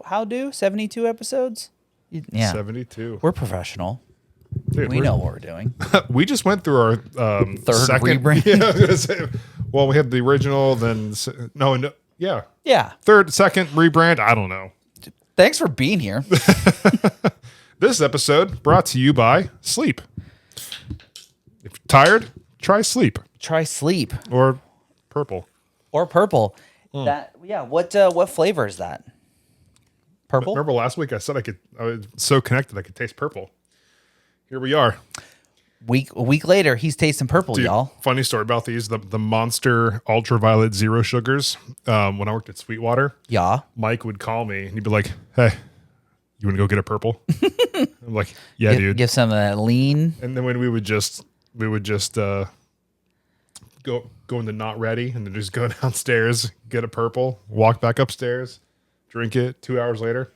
how do 72 episodes? Yeah, 72. we're professional. Dude, We know what we're doing. We just went through our Third second rebrand. Yeah, I was gonna say, well, we had the original, then yeah, Yeah. second rebrand. I don't know. Thanks for being here. This episode brought to you by sleep. If you're tired, try sleep Try sleep or purple. or purple. What flavor is that? Purple? Remember last week I said I was so connected I could taste purple. Here we are. A week later, he's tasting purple, Dude, y'all. funny story about these. The Monster Ultraviolet Zero Sugars. When I worked at Sweetwater, Yeah. Mike would call me and he'd be like, "Hey, you want to go get a purple?" I'm like, "Yeah, dude." Give some of that lean. And then when we would just go into Not Ready and then just go downstairs, get a purple, walk back upstairs, drink it. 2 hours later,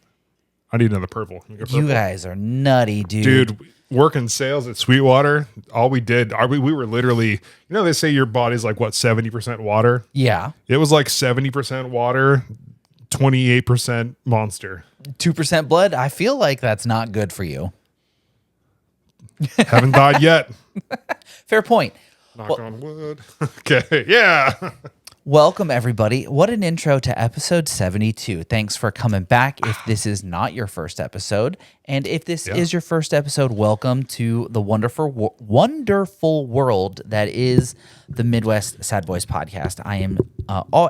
I need another purple. You guys are nutty, dude. Dude, working sales at Sweetwater, all we did, we were literally, they say your body's like, what, 70% water? Yeah. It was like 70% water, 28% Monster. 2% blood. I feel like that's not good for you. Haven't died yet. Fair point. Knock on wood. Okay, yeah. Welcome, everybody. What an intro to episode 72. Thanks for coming back. If this is not your first episode, and if this is your first episode, welcome to the wonderful world that is the Midwest Sad Boys podcast. I am,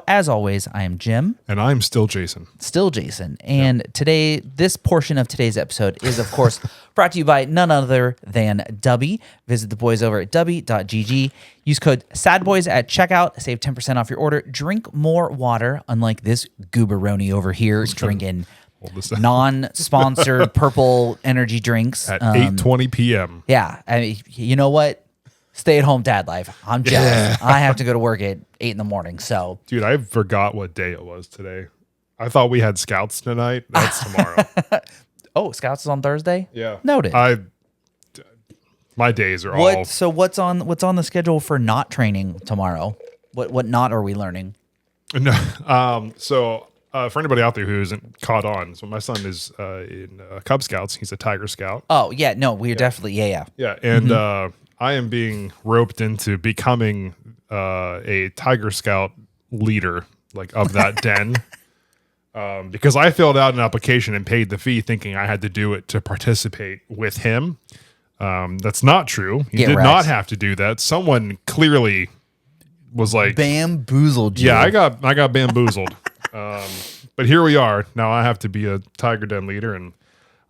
as always, I am Jim. And I'm still Jason. Still Jason. And today, this portion of today's episode is, of course, brought to you by none other than Dubby. Visit the boys over at dubby.gg. Use code SADBOYS at checkout. Save 10% off your order. Drink more water, unlike this gooberoni over here drinking non-sponsored purple energy drinks. At 8:20 p.m. Yeah. I mean, you know what? Stay-at-home dad life. I'm jealous. I have to go to work at 8 in the morning, so. Dude, I forgot what day it was today. I thought we had scouts tonight. That's tomorrow. Oh, scouts is on Thursday? Yeah. Noted. My days are all. So what's on the schedule for not training tomorrow? What not are we learning? No. For anybody out there who isn't caught on, so my son is in Cub Scouts. He's a Tiger Scout. Oh yeah, no, we're definitely yeah. Yeah, and I am being roped into becoming a Tiger Scout leader, like of that den, because I filled out an application and paid the fee, thinking I had to do it to participate with him. That's not true. You did not have to do that. Someone clearly was like bamboozled you. Yeah, I got bamboozled. But here we are. Now I have to be a Tiger Den leader, and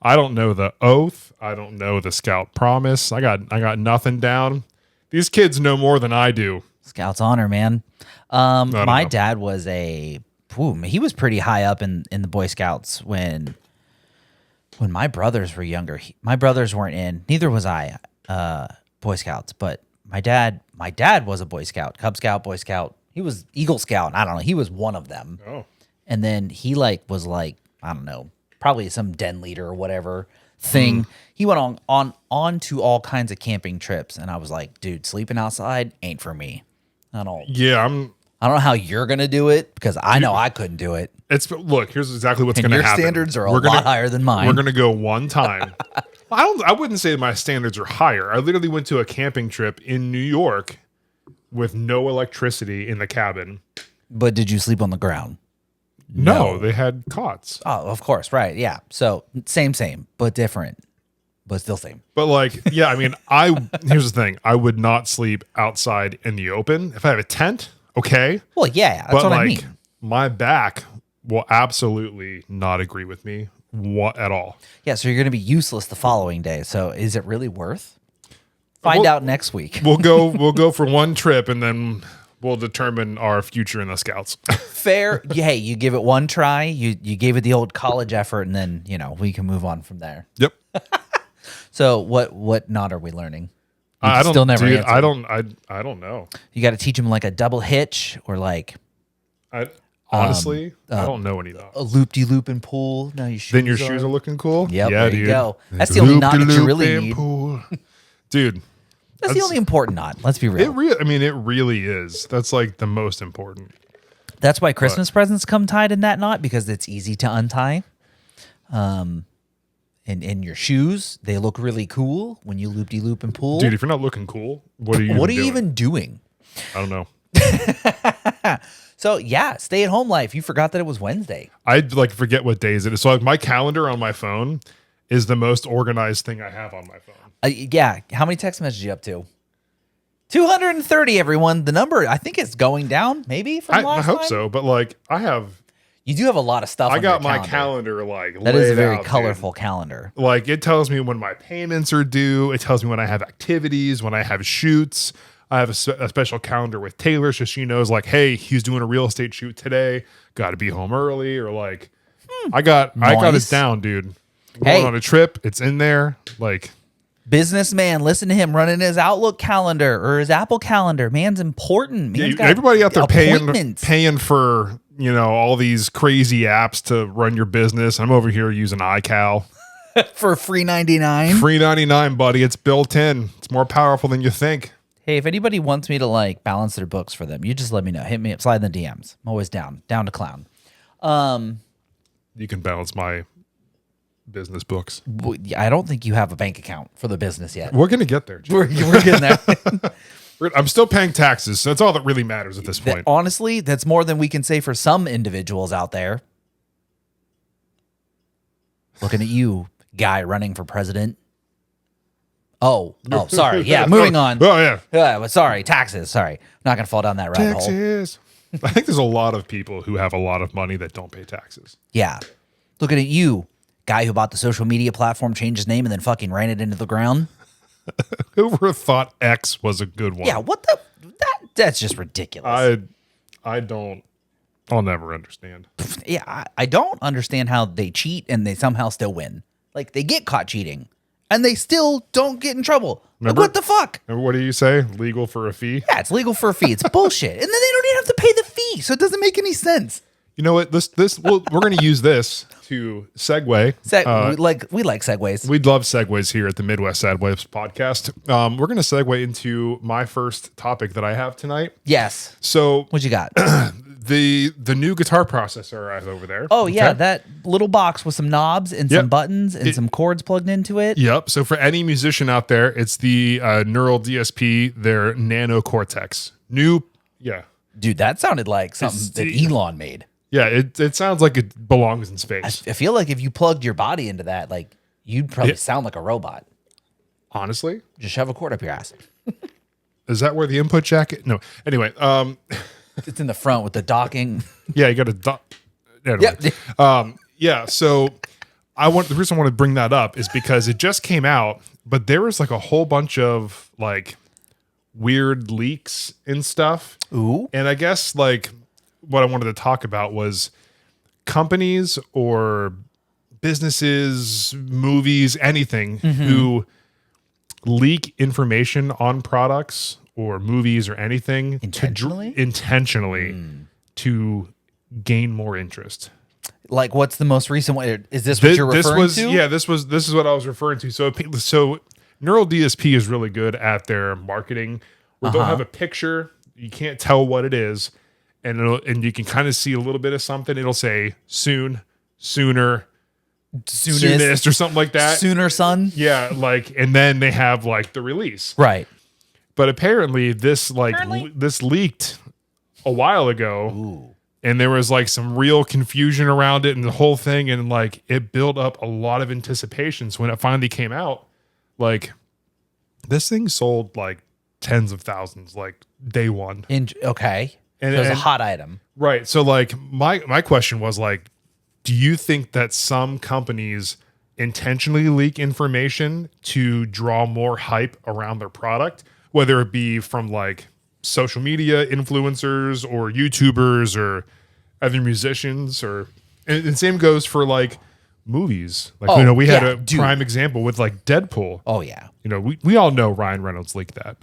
I don't know the oath. I don't know the Scout promise. I got nothing down. These kids know more than I do. Scouts honor, man. My dad was he was pretty high up in the Boy Scouts when my brothers were younger. My brothers weren't in. Neither was I. Boy Scouts, but my dad was a Boy Scout, Cub Scout, Boy Scout. He was Eagle Scout. I don't know. He was one of them. Oh. And then he was I don't know, probably some den leader or whatever thing. He went on to all kinds of camping trips, and I was like, dude, sleeping outside ain't for me. I don't know how you're gonna do it, because I know I couldn't do it. Look, here's exactly what's going to happen. Your standards are a lot higher than mine. We're going to go one time. I wouldn't say my standards are higher. I literally went to a camping trip in New York with no electricity in the cabin. But did you sleep on the ground? No, they had cots. Oh, of course, right? Yeah. So same, but different, but still same. But yeah, I mean, here's the thing: I would not sleep outside in the open. If I have a tent, okay. Well, yeah, that's what I mean. My back will absolutely not agree with me at all. Yeah, so you're going to be useless the following day. So is it really worth? Find out next week. We'll go for one trip, and then we'll determine our future in the Scouts. Fair. Hey, you give it one try. You gave it the old college effort, and then we can move on from there. Yep. So what not are we learning? I don't answered. I don't know. You got to teach them like a double hitch or like. Honestly, I don't know any of those. A loop-de-loop and pool. Now Then your shoes are looking cool. Yep, yeah, there you go. That's the only knot that you really need. Pool. Dude. That's the only important knot. Let's be real. It really is. That's like the most important. That's why Christmas presents come tied in that knot, because it's easy to untie. And your shoes, they look really cool when you loop-de-loop and pull. Dude, if you're not looking cool, what are you even doing? I don't know. So yeah, stay at home life. You forgot that it was Wednesday. I'd like forget what days it is. So like my calendar on my phone is the most organized thing I have on my phone. Yeah. How many text messages you up to? 230, everyone. The number, I think, is going down, maybe from last I hope time? so, but like You do have a lot of stuff. I on got your my calendar. like That is a very out, colorful dude. calendar. Like it tells me when my payments are due. It tells me when I have activities, when I have shoots. I have a special calendar with Taylor, so she knows like, hey, he's doing a real estate shoot today. Got to be home early, or like, I got it down, dude. Going on a trip, it's in there. Like, businessman, listen to him running his Outlook calendar or his Apple calendar. Man's important. Man's got everybody out there paying for all these crazy apps to run your business. I'm over here using iCal for free 99. Free 99, buddy. It's built in. It's more powerful than you think. Hey, if anybody wants me to like balance their books for them, you just let me know. Hit me up, slide in the DMs. I'm always down to clown. You can balance my business books. I don't think you have a bank account for the business yet. We're gonna get there. We're getting there. I'm still paying taxes, so that's all that really matters at this point. Honestly, that's more than we can say for some individuals out there. Looking at you, guy running for president. Oh, sorry. Yeah, moving on. Oh, yeah. But sorry, taxes. Sorry. Not going to fall down that rabbit hole. Taxes. I think there's a lot of people who have a lot of money that don't pay taxes. Yeah. Looking at you, guy who bought the social media platform, changed his name, and then fucking ran it into the ground. Who would have thought X was a good one? Yeah, what the? That's just ridiculous. I'll never understand. Yeah, I don't understand how they cheat and they somehow still win. Like, they get caught cheating. And they still don't get in trouble. Like, what the fuck? Remember what do you say? Legal for a fee? Yeah, it's legal for a fee. It's bullshit. And then they don't even have to pay the fee, so it doesn't make any sense. You know what? We're going to use this to segue. We like segues. We love segues here at the Midwest Sideways podcast. We're going to segue into my first topic that I have tonight. Yes. So what you got? The new guitar processor I have over there. Oh, yeah. That little box with some knobs and some buttons and some cords plugged into it. Yep. So for any musician out there, it's the Neural DSP, their Nano Cortex. Dude, that sounded like something that Elon made. Yeah, it sounds like it belongs in space. I feel like if you plugged your body into that, like, you'd probably sound like a robot. Honestly? Just shove a cord up your ass. Is that where the input jack? No. Anyway, it's in the front with the docking. Yeah, you got to dock. Anyway. Yeah. So the reason I want to bring that up is because it just came out, but there was like a whole bunch of like weird leaks and stuff. Ooh. And I guess like what I wanted to talk about was companies or businesses, movies, anything who leak information on products or movies or anything intentionally to gain more interest. Like, what's the most recent one? Is this what you're referring to? Yeah, this is what I was referring to. So Neural DSP is really good at their marketing where they'll have a picture, you can't tell what it is, and you can kind of see a little bit of something. It'll say soon, sooner, soonest or something like that. Sooner, son. Yeah, like, and then they have like the release. Right. But apparently this leaked a while ago. Ooh. And there was like some real confusion around it and the whole thing. And like it built up a lot of anticipation. So when it finally came out, like this thing sold like tens of thousands, like day one. Okay. And it was a hot item. Right. So like my question was like, do you think that some companies intentionally leak information to draw more hype around their product, whether it be from like social media influencers or YouTubers or other musicians, and same goes for like movies. Like, we had a prime example with like Deadpool. Oh yeah. We all know Ryan Reynolds leaked that.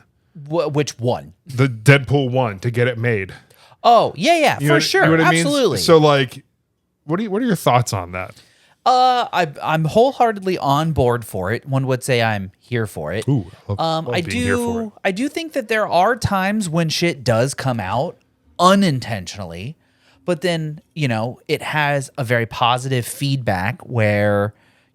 Which one? The Deadpool 1 to get it made. Oh yeah, for sure. You know what I mean? Absolutely. So like, what are your thoughts on that? I'm wholeheartedly on board for it. One would say I'm here for it. Ooh, love I being here for it. I do think that there are times when shit does come out unintentionally, But then, it has a very positive feedback where,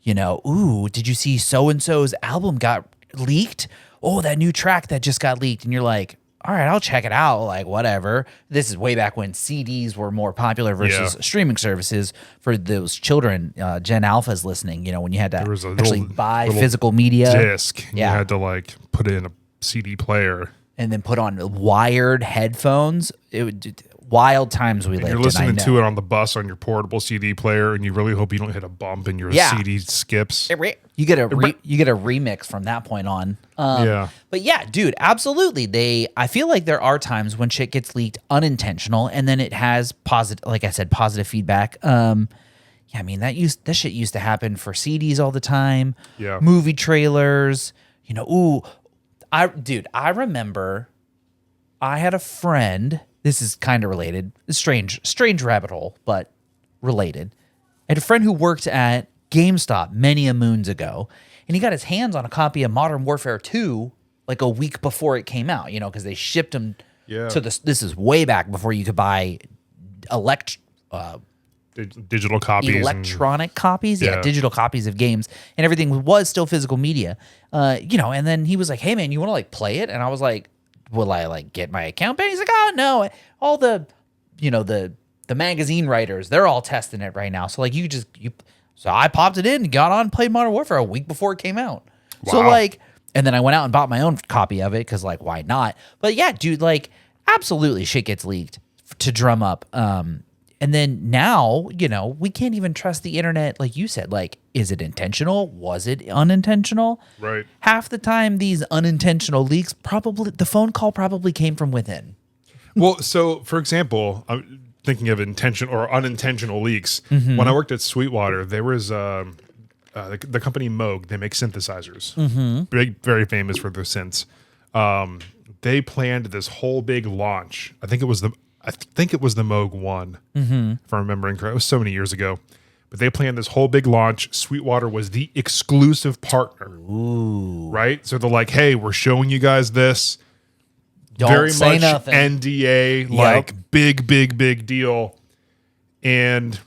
ooh, did you see so-and-so's album got leaked? Oh, that new track that just got leaked. And you're like, all right, I'll check it out. Like, whatever. This is way back when CDs were more popular versus streaming services for those children. Gen Alpha's listening, when you had to actually buy physical media. Disc. You had to like put it in a CD player. And then put on wired headphones. Wild times we lived in. You're listening to it on the bus on your portable CD player, and you really hope you don't hit a bump and your CD skips. You get a remix from that point on. But yeah, dude, absolutely. I feel like there are times when shit gets leaked unintentional, and then it has positive, like I said, positive feedback. I mean that shit used to happen for CDs all the time. Yeah, movie trailers. I remember I had a friend. This is kind of related. Strange rabbit hole, but related. I had a friend who worked at GameStop many a moons ago, and he got his hands on a copy of Modern Warfare 2 like a week before it came out, because they shipped them to this is way back before you could buy digital copies. Electronic copies? Yeah, digital copies of games, and everything was still physical media. And then he was like, hey man, you want to like play it? And I was like, will I like get my account back? He's like, oh no, all the magazine writers, they're all testing it right now. So like so I popped it in, got on, played Modern Warfare a week before it came out. Wow. So like, and then I went out and bought my own copy of it because like, why not? But yeah, dude, like absolutely shit gets leaked to drum up. And then now, we can't even trust the internet. Like you said, like, is it intentional? Was it unintentional? Right. Half the time, these unintentional leaks, the phone call probably came from within. Well, so for example, I'm thinking of intentional or unintentional leaks. Mm-hmm. When I worked at Sweetwater, there was the company Moog. They make synthesizers. Mm-hmm. Very famous for their synths. They planned this whole big launch. I think it was the Moog 1, if I'm remembering correctly. It was so many years ago. But they planned this whole big launch. Sweetwater was the exclusive partner. Ooh. Right? So they're like, hey, we're showing you guys this. Don't very say much nothing. NDA, like big deal. And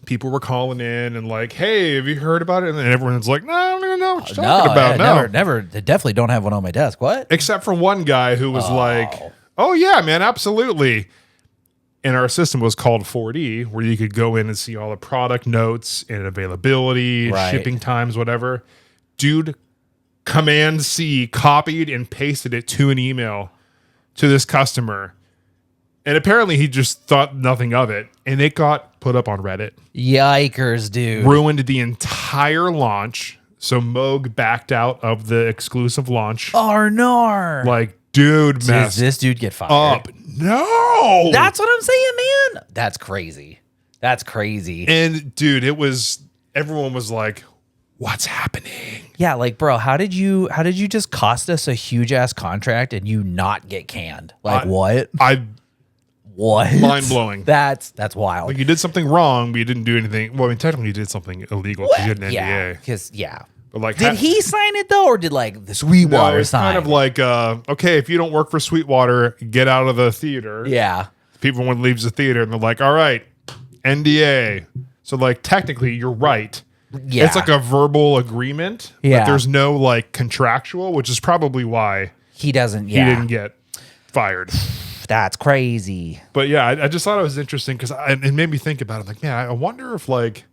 people were calling in and like, hey, have you heard about it? And then everyone's like, no, I don't even know what you're talking about. No, never. They definitely don't have one on my desk. What? Except for one guy who was like, oh, yeah, man, absolutely. And our system was called 4D, where you could go in and see all the product notes and availability, shipping times, whatever. Dude, Command-C copied and pasted it to an email to this customer. And apparently he just thought nothing of it. And it got put up on Reddit. Yikers, dude. Ruined the entire launch. So Moog backed out of the exclusive launch. Arnar. Like, dude, does this dude get fired? Up. No. That's what I'm saying, man. That's crazy. And dude, everyone was like, what's happening? Yeah, like, bro, how did you just cost us a huge ass contract and you not get canned? Like, what? What? Mind blowing. That's wild. Like, you did something wrong, but you didn't do anything. Well, I mean, technically you did something illegal because you had an NDA. Yeah. But like, did he sign it though, or did like the Sweetwater sign? Kind of like, okay, if you don't work for Sweetwater, get out of the theater. Yeah. People when leaves the theater and they're like, all right, NDA. So like, technically, you're right. Yeah. It's like a verbal agreement. Yeah. But there's no like contractual, which is probably why he didn't get fired. That's crazy. But yeah, I just thought it was interesting because it made me think about it. Like, man, I wonder if like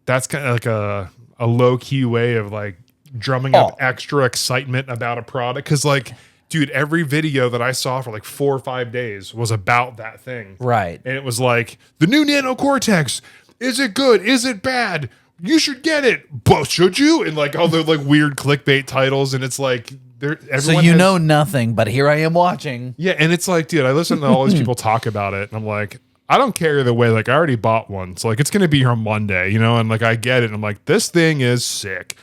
that's kind of like a low key way of like drumming up extra excitement about a product. Because like, dude, every video that I saw for like 4 or 5 days was about that thing. Right. And it was like, the new Nano Cortex. Is it good? Is it bad? You should get it. But should you? And like all the like weird clickbait titles. And it's like, so you know nothing, but here I am watching. Yeah, and it's like, dude, I listen to all these people talk about it, and I'm like, I don't care either way. Like, I already bought one, so like, it's gonna be here on Monday, you know. And like, I get it. And I'm like, this thing is sick.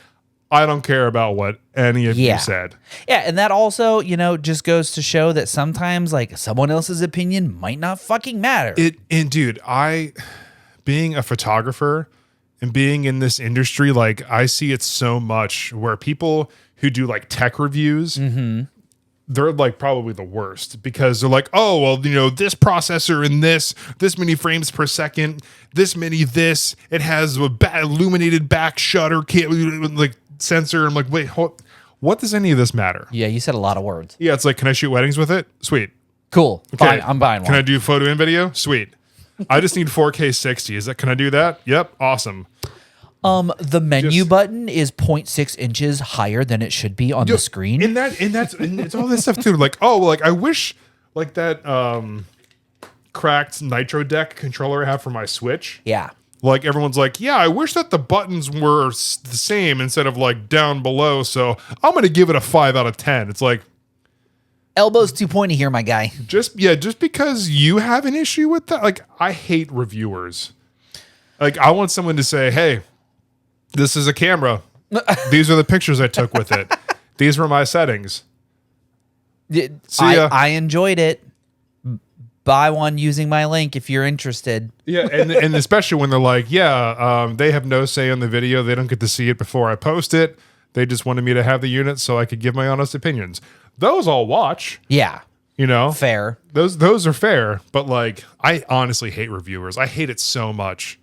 I don't care about what any of you said. Yeah, and that also, just goes to show that sometimes like someone else's opinion might not fucking matter. And dude, being a photographer and being in this industry, like I see it so much where people who do like tech reviews, they're like probably the worst because they're like, oh, well, this processor and this many frames per second, this many, it has a illuminated back shutter like sensor. I'm like, wait, what does any of this matter? Yeah, you said a lot of words. Yeah, it's like, can I shoot weddings with it? Sweet. Cool. Okay. Fine, I'm buying one. Can I do photo and video? Sweet. I just need 4K 60. Can I do that? Yep. Awesome. The menu button is 0.6 inches higher than it should be on the screen. And it's all this stuff too. Like, oh, like I wish like that cracked Nitro Deck controller I have for my Switch. Yeah. Like everyone's like, yeah, I wish that the buttons were the same instead of like down below. So I'm going to give it a 5 out of 10. It's like, elbows too pointy here, my guy. just because you have an issue with that. Like, I hate reviewers. Like, I want someone to say, hey, this is a camera. These are the pictures I took with it. These were my settings. See ya. I enjoyed it. Buy one using my link if you're interested. Yeah, and especially when they're like, yeah, they have no say on the video. They don't get to see it before I post it. They just wanted me to have the unit so I could give my honest opinions. Those I'll watch. Yeah. Fair. Those are fair, but like, I honestly hate reviewers. I hate it so much.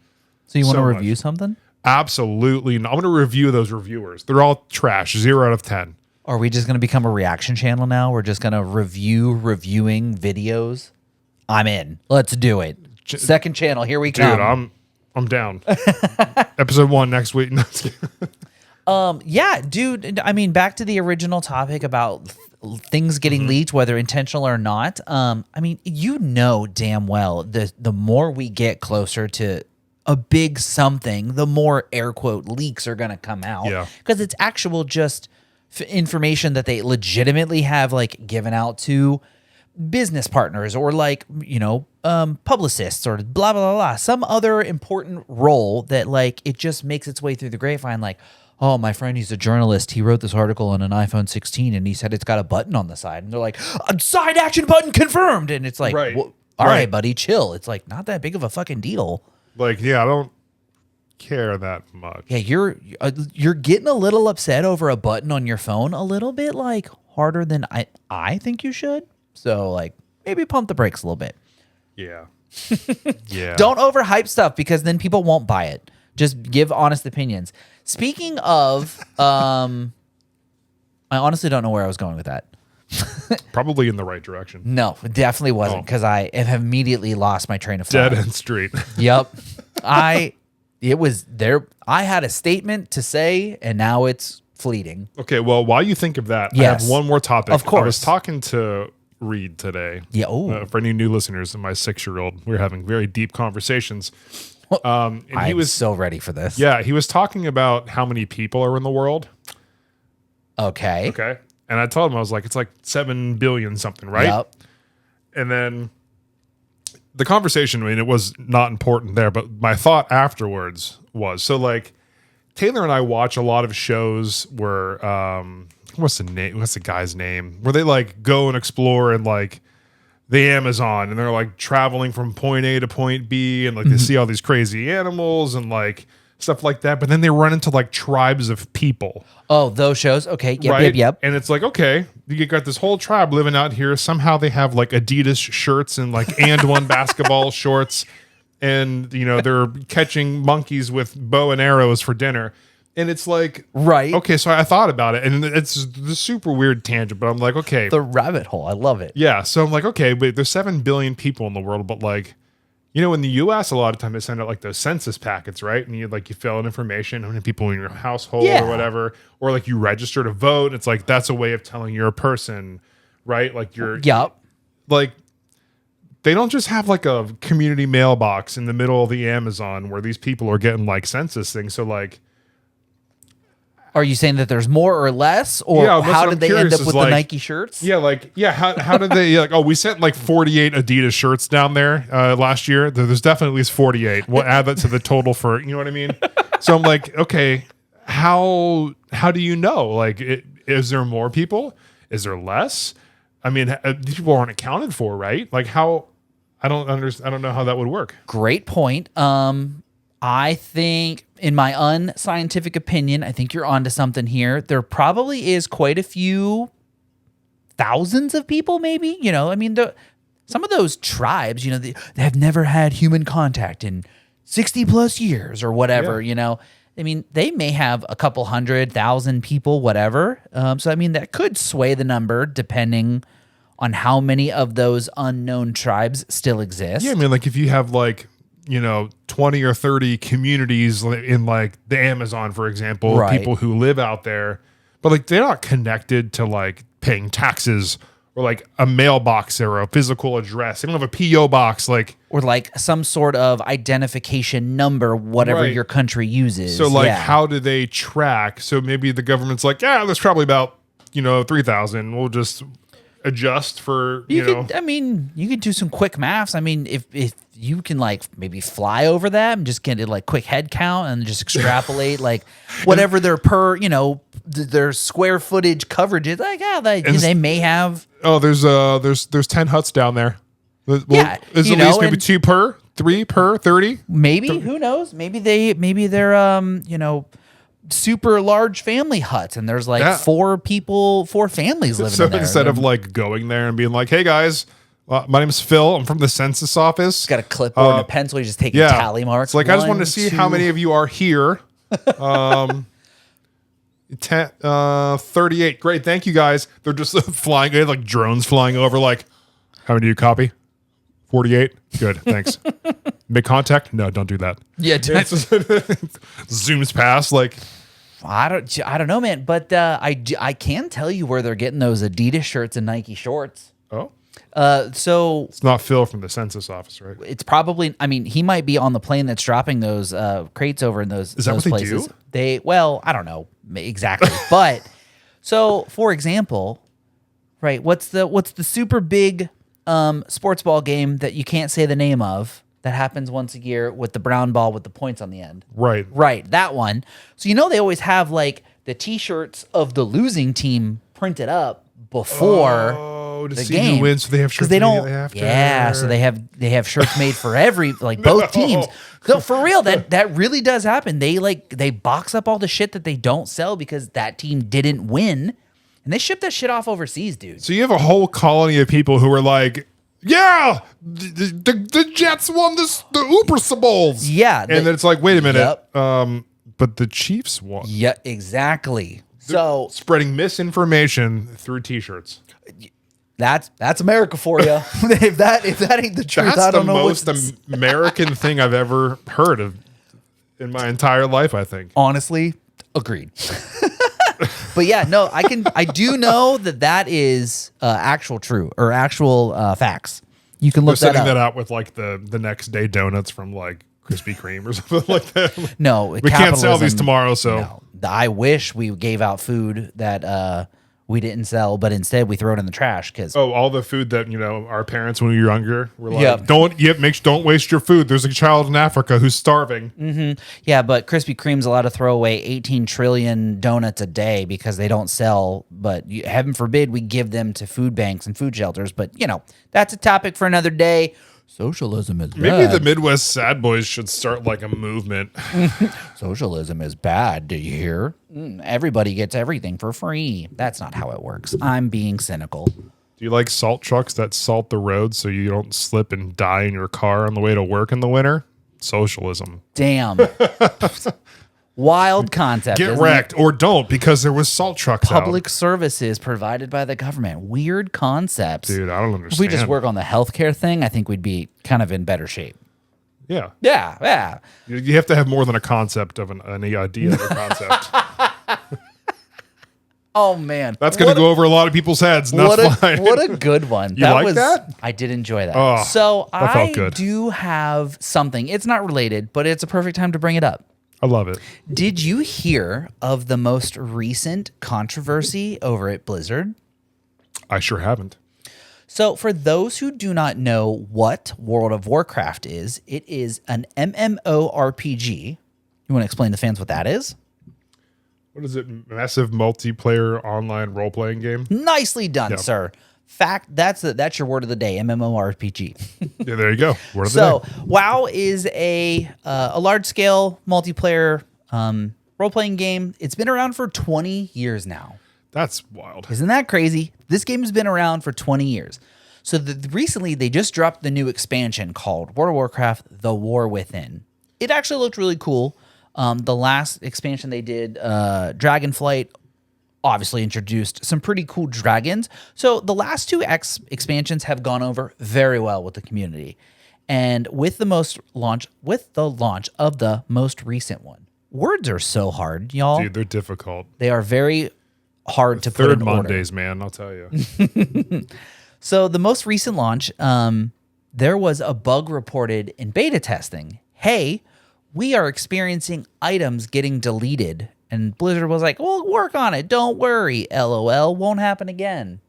So you want to review something? Absolutely not. I'm going to review those reviewers. They're all trash. 0 out of 10. Are we just going to become a reaction channel now? We're just going to reviewing videos? I'm in. Let's do it. Second channel. Here we come. Dude, I'm down. Episode 1 next week. Yeah, dude. I mean, back to the original topic about things getting leaked, whether intentional or not. I mean, damn well the more we get closer to a big something, the more air quote leaks are going to come out. Yeah. Because it's actual just information that they legitimately have like given out to business partners or like, publicists or blah, blah, blah, blah. Some other important role that like it just makes its way through the grapevine. Like, oh, my friend, he's a journalist. He wrote this article on an iPhone 16 and he said it's got a button on the side. And they're like, a side action button confirmed. And it's like, right. Well, all right, buddy, chill. It's like not that big of a fucking deal. Like, yeah, I don't care that much. Yeah, you're getting a little upset over a button on your phone, a little bit like harder than I think you should. So like maybe pump the brakes a little bit. Yeah. Yeah. Don't overhype stuff because then people won't buy it. Just give honest opinions. Speaking of, I honestly don't know where I was going with that. Probably in the right direction. No, it definitely wasn't because I have immediately lost my train of thought. Dead end street. Yep. It was there. I had a statement to say and now it's fleeting. Okay, well, while you think of that, Yes. I have one more topic. Of course. I was talking to Reed today. Yeah. Oh. For any new listeners and my 6-year-old, we were having very deep conversations. And he was so ready for this. Yeah, he was talking about how many people are in the world. Okay. Okay. And I told him, I was like, it's like 7 billion something, right? Yep. And then the conversation, I mean, it was not important there, but my thought afterwards was, so like Taylor and I watch a lot of shows where, what's the guy's name? Where they like go and explore and like the Amazon and they're like traveling from point A to point B and like they see all these crazy animals and like stuff like that. But then they run into like tribes of people. Oh, those shows. Okay. Yep. Right? Yep. And it's like, okay, you got this whole tribe living out here. Somehow they have like Adidas shirts and like and one basketball shorts. And, they're catching monkeys with bow and arrows for dinner. And it's like, right. Okay, so I thought about it and it's the super weird tangent, but I'm like, okay. The rabbit hole. I love it. Yeah. So I'm like, okay, but there's 7 billion people in the world, but like, in the US, a lot of times they send out like those census packets, right? And you fill in information, how many people in your household or whatever, or like you register to vote. It's like, that's a way of telling you're a person, right? Like Yep. Like they don't just have like a community mailbox in the middle of the Amazon where these people are getting like census things. So like, are you saying that there's more or less, or how did they end up with the Nike shirts? Yeah, how did they like? Oh, we sent like 48 Adidas shirts down there last year. There's definitely at least 48. We'll add that to the total for you know what I mean. So I'm like, okay, how do you know? Like, is there more people? Is there less? I mean, these people aren't accounted for, right? Like how? I don't understand. I don't know how that would work. Great point. I think, in my unscientific opinion, I think you're onto something here. There probably is quite a few thousands of people, maybe. I mean, some of those tribes, they have never had human contact in 60 plus years or whatever. I mean, they may have a couple 100,000 people, whatever. So I mean, that could sway the number depending on how many of those unknown tribes still exist. Yeah, I mean, like if you have like 20 or 30 communities in like the Amazon, for example, people who live out there, but like they're not connected to like paying taxes or like a mailbox or a physical address. They don't have a PO box, or like some sort of identification number, whatever your country uses. So like, how do they track? So maybe the government's like, yeah, there's probably about 3,000. We'll just adjust for I mean, you could do some quick maths. I mean, if you can like maybe fly over that and just get a like quick head count and just extrapolate like whatever their their square footage coverage is, like they may have. Oh, there's 10 huts down there. Well, yeah, is at least maybe 2 per 3 per 30. Maybe who knows? Maybe they're super large family huts and there's like 4 families living in there. So instead of like going there and being like, hey guys, my name's Phil, I'm from the census office. Got a clipboard and a pencil, you just take tally marks. It's like, I just wanted to see how many of you are here. 38. Great, thank you guys. They're just flying, they have like drones flying over, like, how many do you copy? 48. Good, thanks. Make contact? No, don't do that. Yeah, zooms past like. I don't know, man, but I can tell you where they're getting those Adidas shirts and Nike shorts. Oh. So it's not Phil from the census office, right? It's probably. I mean, he might be on the plane that's dropping those crates over in those. Is that those what places. they do? Well, I don't know exactly, but so for example, right? What's the super big sports ball game that you can't say the name of that happens once a year with the brown ball with the points on the end? Right, that one. So they always have like the T-shirts of the losing team printed up before. To the see game. who wins, so they have shirts. They don't. So they have shirts made for every like both teams. So for real, that really does happen. They box up all the shit that they don't sell because that team didn't win, and they ship that shit off overseas, dude. So you have a whole colony of people who are like, yeah, the Jets won the Uber Bowls. Yeah, and then it's like, wait a minute, but the Chiefs won. Yeah, exactly. They're so spreading misinformation through T-shirts. That's America for you. if that ain't the truth, I don't know. That's the most American thing I've ever heard of in my entire life, I think. Honestly, agreed. But yeah, no, I do know that is actual facts. You can look that up. They're setting up. that out with like the next day donuts from like Krispy Kreme or something like that. No, we can't sell these tomorrow. So no. I wish we gave out food that we didn't sell, but instead we throw it in the trash because all the food that our parents when we were younger were like, don't waste your food. There's a child in Africa who's starving. Mm-hmm. Yeah, but Krispy Kreme's allowed to throw away 18 trillion donuts a day because they don't sell. But heaven forbid we give them to food banks and food shelters. But that's a topic for another day. Socialism is bad. Maybe the Midwest Sad Boys should start like a movement. Socialism is bad. Do you hear? Everybody gets everything for free. That's not how it works. I'm being cynical. Do you like salt trucks that salt the road so you don't slip and die in your car on the way to work in the winter? Socialism. Damn. Wild concept. Get wrecked or don't because there was salt trucks Public services provided by the government. Weird concepts. Dude, I don't understand. If we just work on the healthcare thing, I think we'd be kind of in better shape. Yeah. Yeah. You have to have more than a concept of an idea of a concept. Oh, man. That's going to go over a lot of people's heads. What a good one. That? I did enjoy that. Oh, so that felt good. Do have something. It's not related, but it's a perfect time to bring it up. I love it. Did you hear of the most recent controversy over at Blizzard? I sure haven't. So for those who do not know what World of Warcraft is, it is an MMORPG. You want to explain to fans what that is? What is it? Massive multiplayer online role-playing game? Nicely done, sir. Fact, that's your word of the day, MMORPG. Yeah, there you go. Word of the day. WoW is a large-scale multiplayer role-playing game. It's been around for 20 years now. That's wild. Isn't that crazy? This game has been around for 20 years. So recently they just dropped the new expansion called World of Warcraft: The War Within. It actually looked really cool. The last expansion they did, Dragonflight, obviously introduced some pretty cool dragons. So the last two expansions have gone over very well with the community. And with the launch of the most recent one, words are so hard, y'all. Dude, they're difficult. They are very hard to put in order. Third Mondays, man, I'll tell you. So the most recent launch, there was a bug reported in beta testing. Hey, we are experiencing items getting deleted. And Blizzard was like, we'll work on it. Don't worry. LOL. Won't happen again.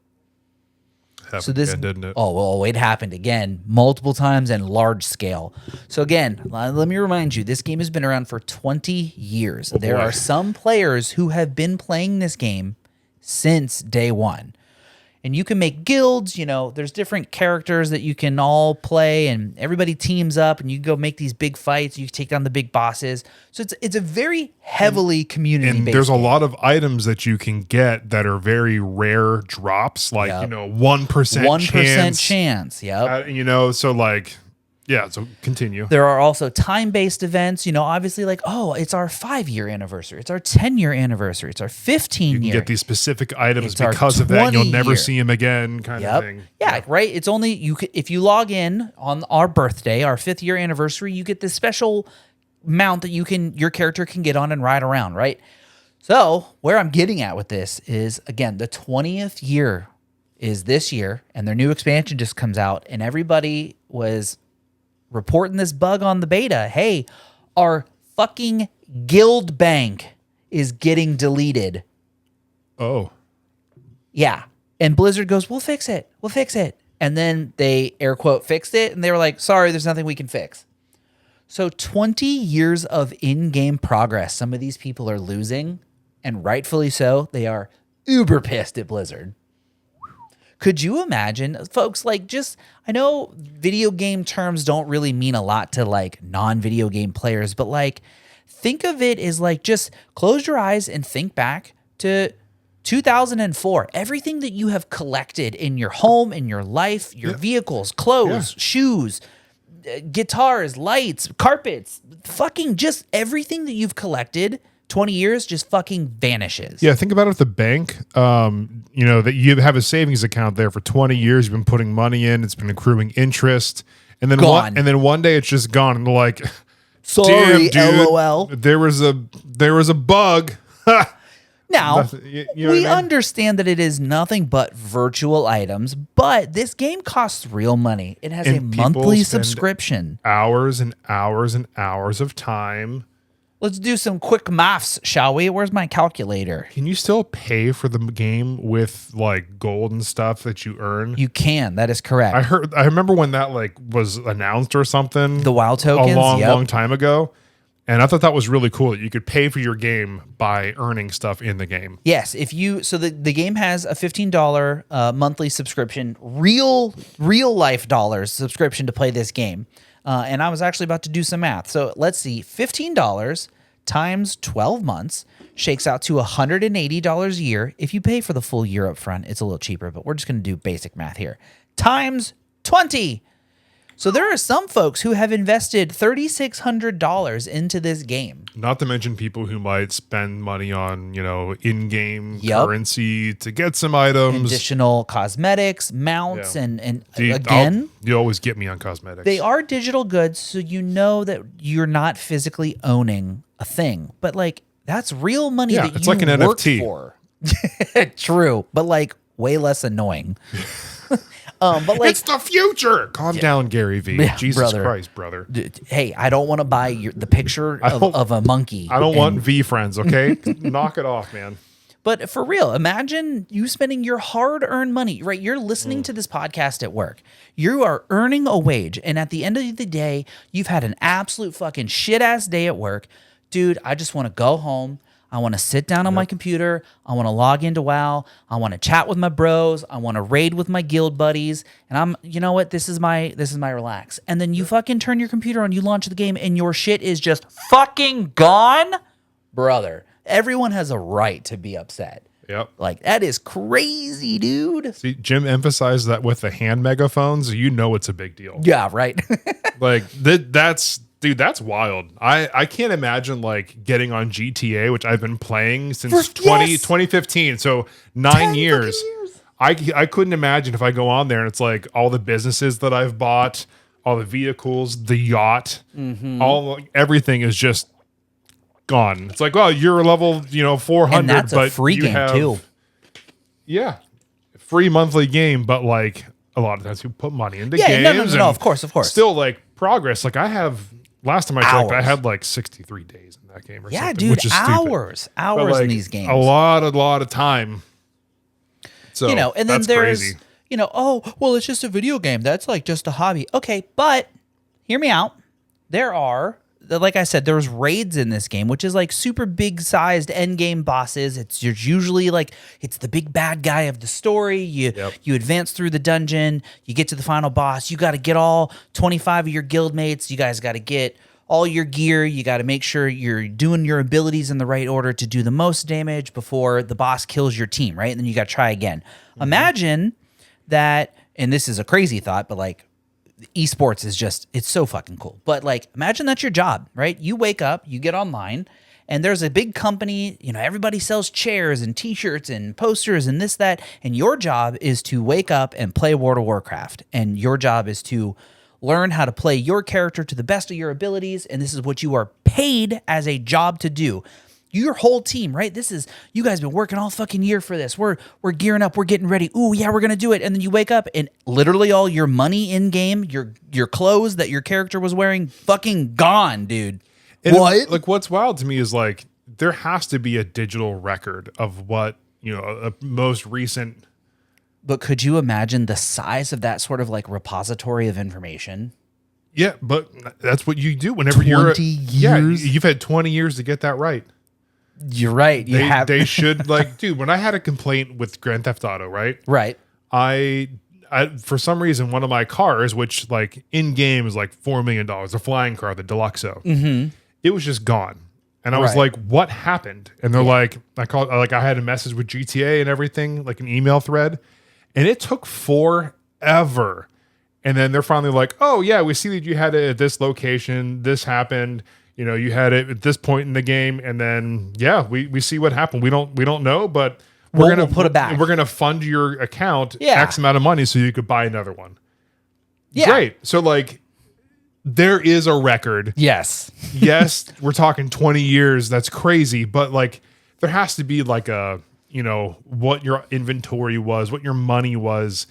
Happened again, didn't it? Oh, well, it happened again multiple times and large scale. So again, let me remind you, this game has been around for 20 years. There are some players who have been playing this game since day one. And you can make guilds, there's different characters that you can all play, and everybody teams up, and you can go make these big fights. You can take down the big bosses. So it's a very heavily community-based And there's game. a lot of items that you can get that are very rare drops, like, 1% chance. Yep. So like, yeah, so continue. There are also time-based events, obviously like, oh, it's our 5-year anniversary. It's our 10-year anniversary. It's our 15-year. You can get these specific items because of that, and you'll never see them again kind of thing. Yeah, right? It's only, if you log in on our birthday, our 5th-year anniversary, you get this special mount that your character can get on and ride around, right? So where I'm getting at with this is, again, the 20th year is this year, and their new expansion just comes out, and everybody was reporting this bug on the beta. Hey, our fucking guild bank is getting deleted. Oh. Yeah. And Blizzard goes, we'll fix it. We'll fix it. And then they air quote fixed it. And they were like, sorry, there's nothing we can fix. So 20 years of in-game progress. Some of these people are losing, and rightfully so. They are uber pissed at Blizzard. Could you imagine, folks, I know video game terms don't really mean a lot to non-video game players, but think of it as just close your eyes and think back to 2004. Everything that you have collected in your home, in your life, your vehicles, clothes, shoes, guitars, lights, carpets, fucking just everything that you've collected 20 years just fucking vanishes. Yeah, think about it at the bank. That you have a savings account there for 20 years. You've been putting money in. It's been accruing interest. And then one day it's just gone. And they're like, sorry, damn, dude, LOL. There was a bug. Now, we I mean? understand that it is nothing but virtual items, but this game costs real money. It has a monthly subscription. Hours and hours and hours of time. Let's do some quick maths, shall we? Where's my calculator? Can you still pay for the game with gold and stuff that you earn? You can. That is correct. I remember when that was announced or something. The WoW tokens, a long time ago, and I thought that was really cool that you could pay for your game by earning stuff in the game. Yes, the game has a $15 monthly subscription, real life dollars subscription to play this game. And I was actually about to do some math. So let's see, $15 times 12 months shakes out to $180 a year. If you pay for the full year up front, it's a little cheaper, but we're just going to do basic math here. Times 20. So there are some folks who have invested $3,600 into this game. Not to mention people who might spend money on, in-game currency to get some items. Additional cosmetics, mounts, and again... You always get me on cosmetics. They are digital goods, so you know that you're not physically owning a thing. But, that's real money that it's you like an work NFT. For. True, but, way less annoying. But it's the future. Calm down, Gary V. Yeah, Jesus Christ, brother. Hey, I don't want to buy the picture of a monkey. I don't want V friends, okay? Knock it off, man. But for real, imagine you spending your hard-earned money, right? You're listening to this podcast at work. You are earning a wage, and at the end of the day, you've had an absolute fucking shit-ass day at work. Dude, I just want to go home. I want to sit down on my computer. I want to log into WoW. I want to chat with my bros. I want to raid with my guild buddies. And you know what? This is my relax. And then you fucking turn your computer on, you launch the game, and your shit is just fucking gone? Brother, everyone has a right to be upset. Yep. Like, that is crazy, dude. See, Jim emphasized that with the hand megaphones, you know it's a big deal. Yeah, right. Like that's wild. I can't imagine like getting on GTA, which I've been playing since 2015. So 9 years. I couldn't imagine if I go on there and it's like all the businesses that I've bought, all the vehicles, the yacht, everything is just gone. It's like, well, you're level, 400, And that's but a free game too. Yeah, free monthly game, but like a lot of times you put money into games. No, of course. Still like progress. Like I have, last time I checked, I had like 63 days in that game or something. Dude, which is hours like, in these games. A lot of time. So and then that's there's, crazy. oh, well, it's just a video game. That's like just a hobby. Okay, but hear me out. There are, like I said, there's raids in this game, which is like super big sized end game bosses. It's usually like, it's the big bad guy of the story. You advance through the dungeon, you get to the final boss. You got to get all 25 of your guild mates. You guys got to get all your gear. You got to make sure you're doing your abilities in the right order to do the most damage before the boss kills your team, right? And then you got to try again. Mm-hmm. Imagine that, and this is a crazy thought, but like, esports is just, it's so fucking cool. But like, imagine that's your job, right? You wake up, you get online, and there's a big company, everybody sells chairs and t-shirts and posters and this, that, and your job is to wake up and play World of Warcraft. And your job is to learn how to play your character to the best of your abilities, and this is what you are paid as a job to do. Your whole team, right? You guys been working all fucking year for this. We're gearing up. We're getting ready. Ooh, yeah, we're going to do it. And then you wake up and literally all your money in game, your clothes that your character was wearing, fucking gone, dude. And what? Like what's wild to me is like, there has to be a digital record of what, a most recent. But could you imagine the size of that sort of like repository of information? Yeah, but that's what you do whenever 20 years? Yeah, you've had 20 years to get that right. You're right. They should like, dude, when I had a complaint with Grand Theft Auto, right? Right. I for some reason, one of my cars, which like in game is like $4 million, a flying car, the Deluxo, it was just gone. And I was like, what happened? And they're like, I had a message with GTA and everything, like an email thread. And it took forever. And then they're finally like, oh, yeah, we see that you had it at this location. This happened. You had it at this point in the game. And then, we see what happened. We don't know, but we're going to put it back. We're going to fund your account X amount of money so you could buy another one. Yeah. Great. So, like, there is a record. Yes. Yes, we're talking 20 years. That's crazy. But, like, there has to be, like, a... what your inventory was, what your money was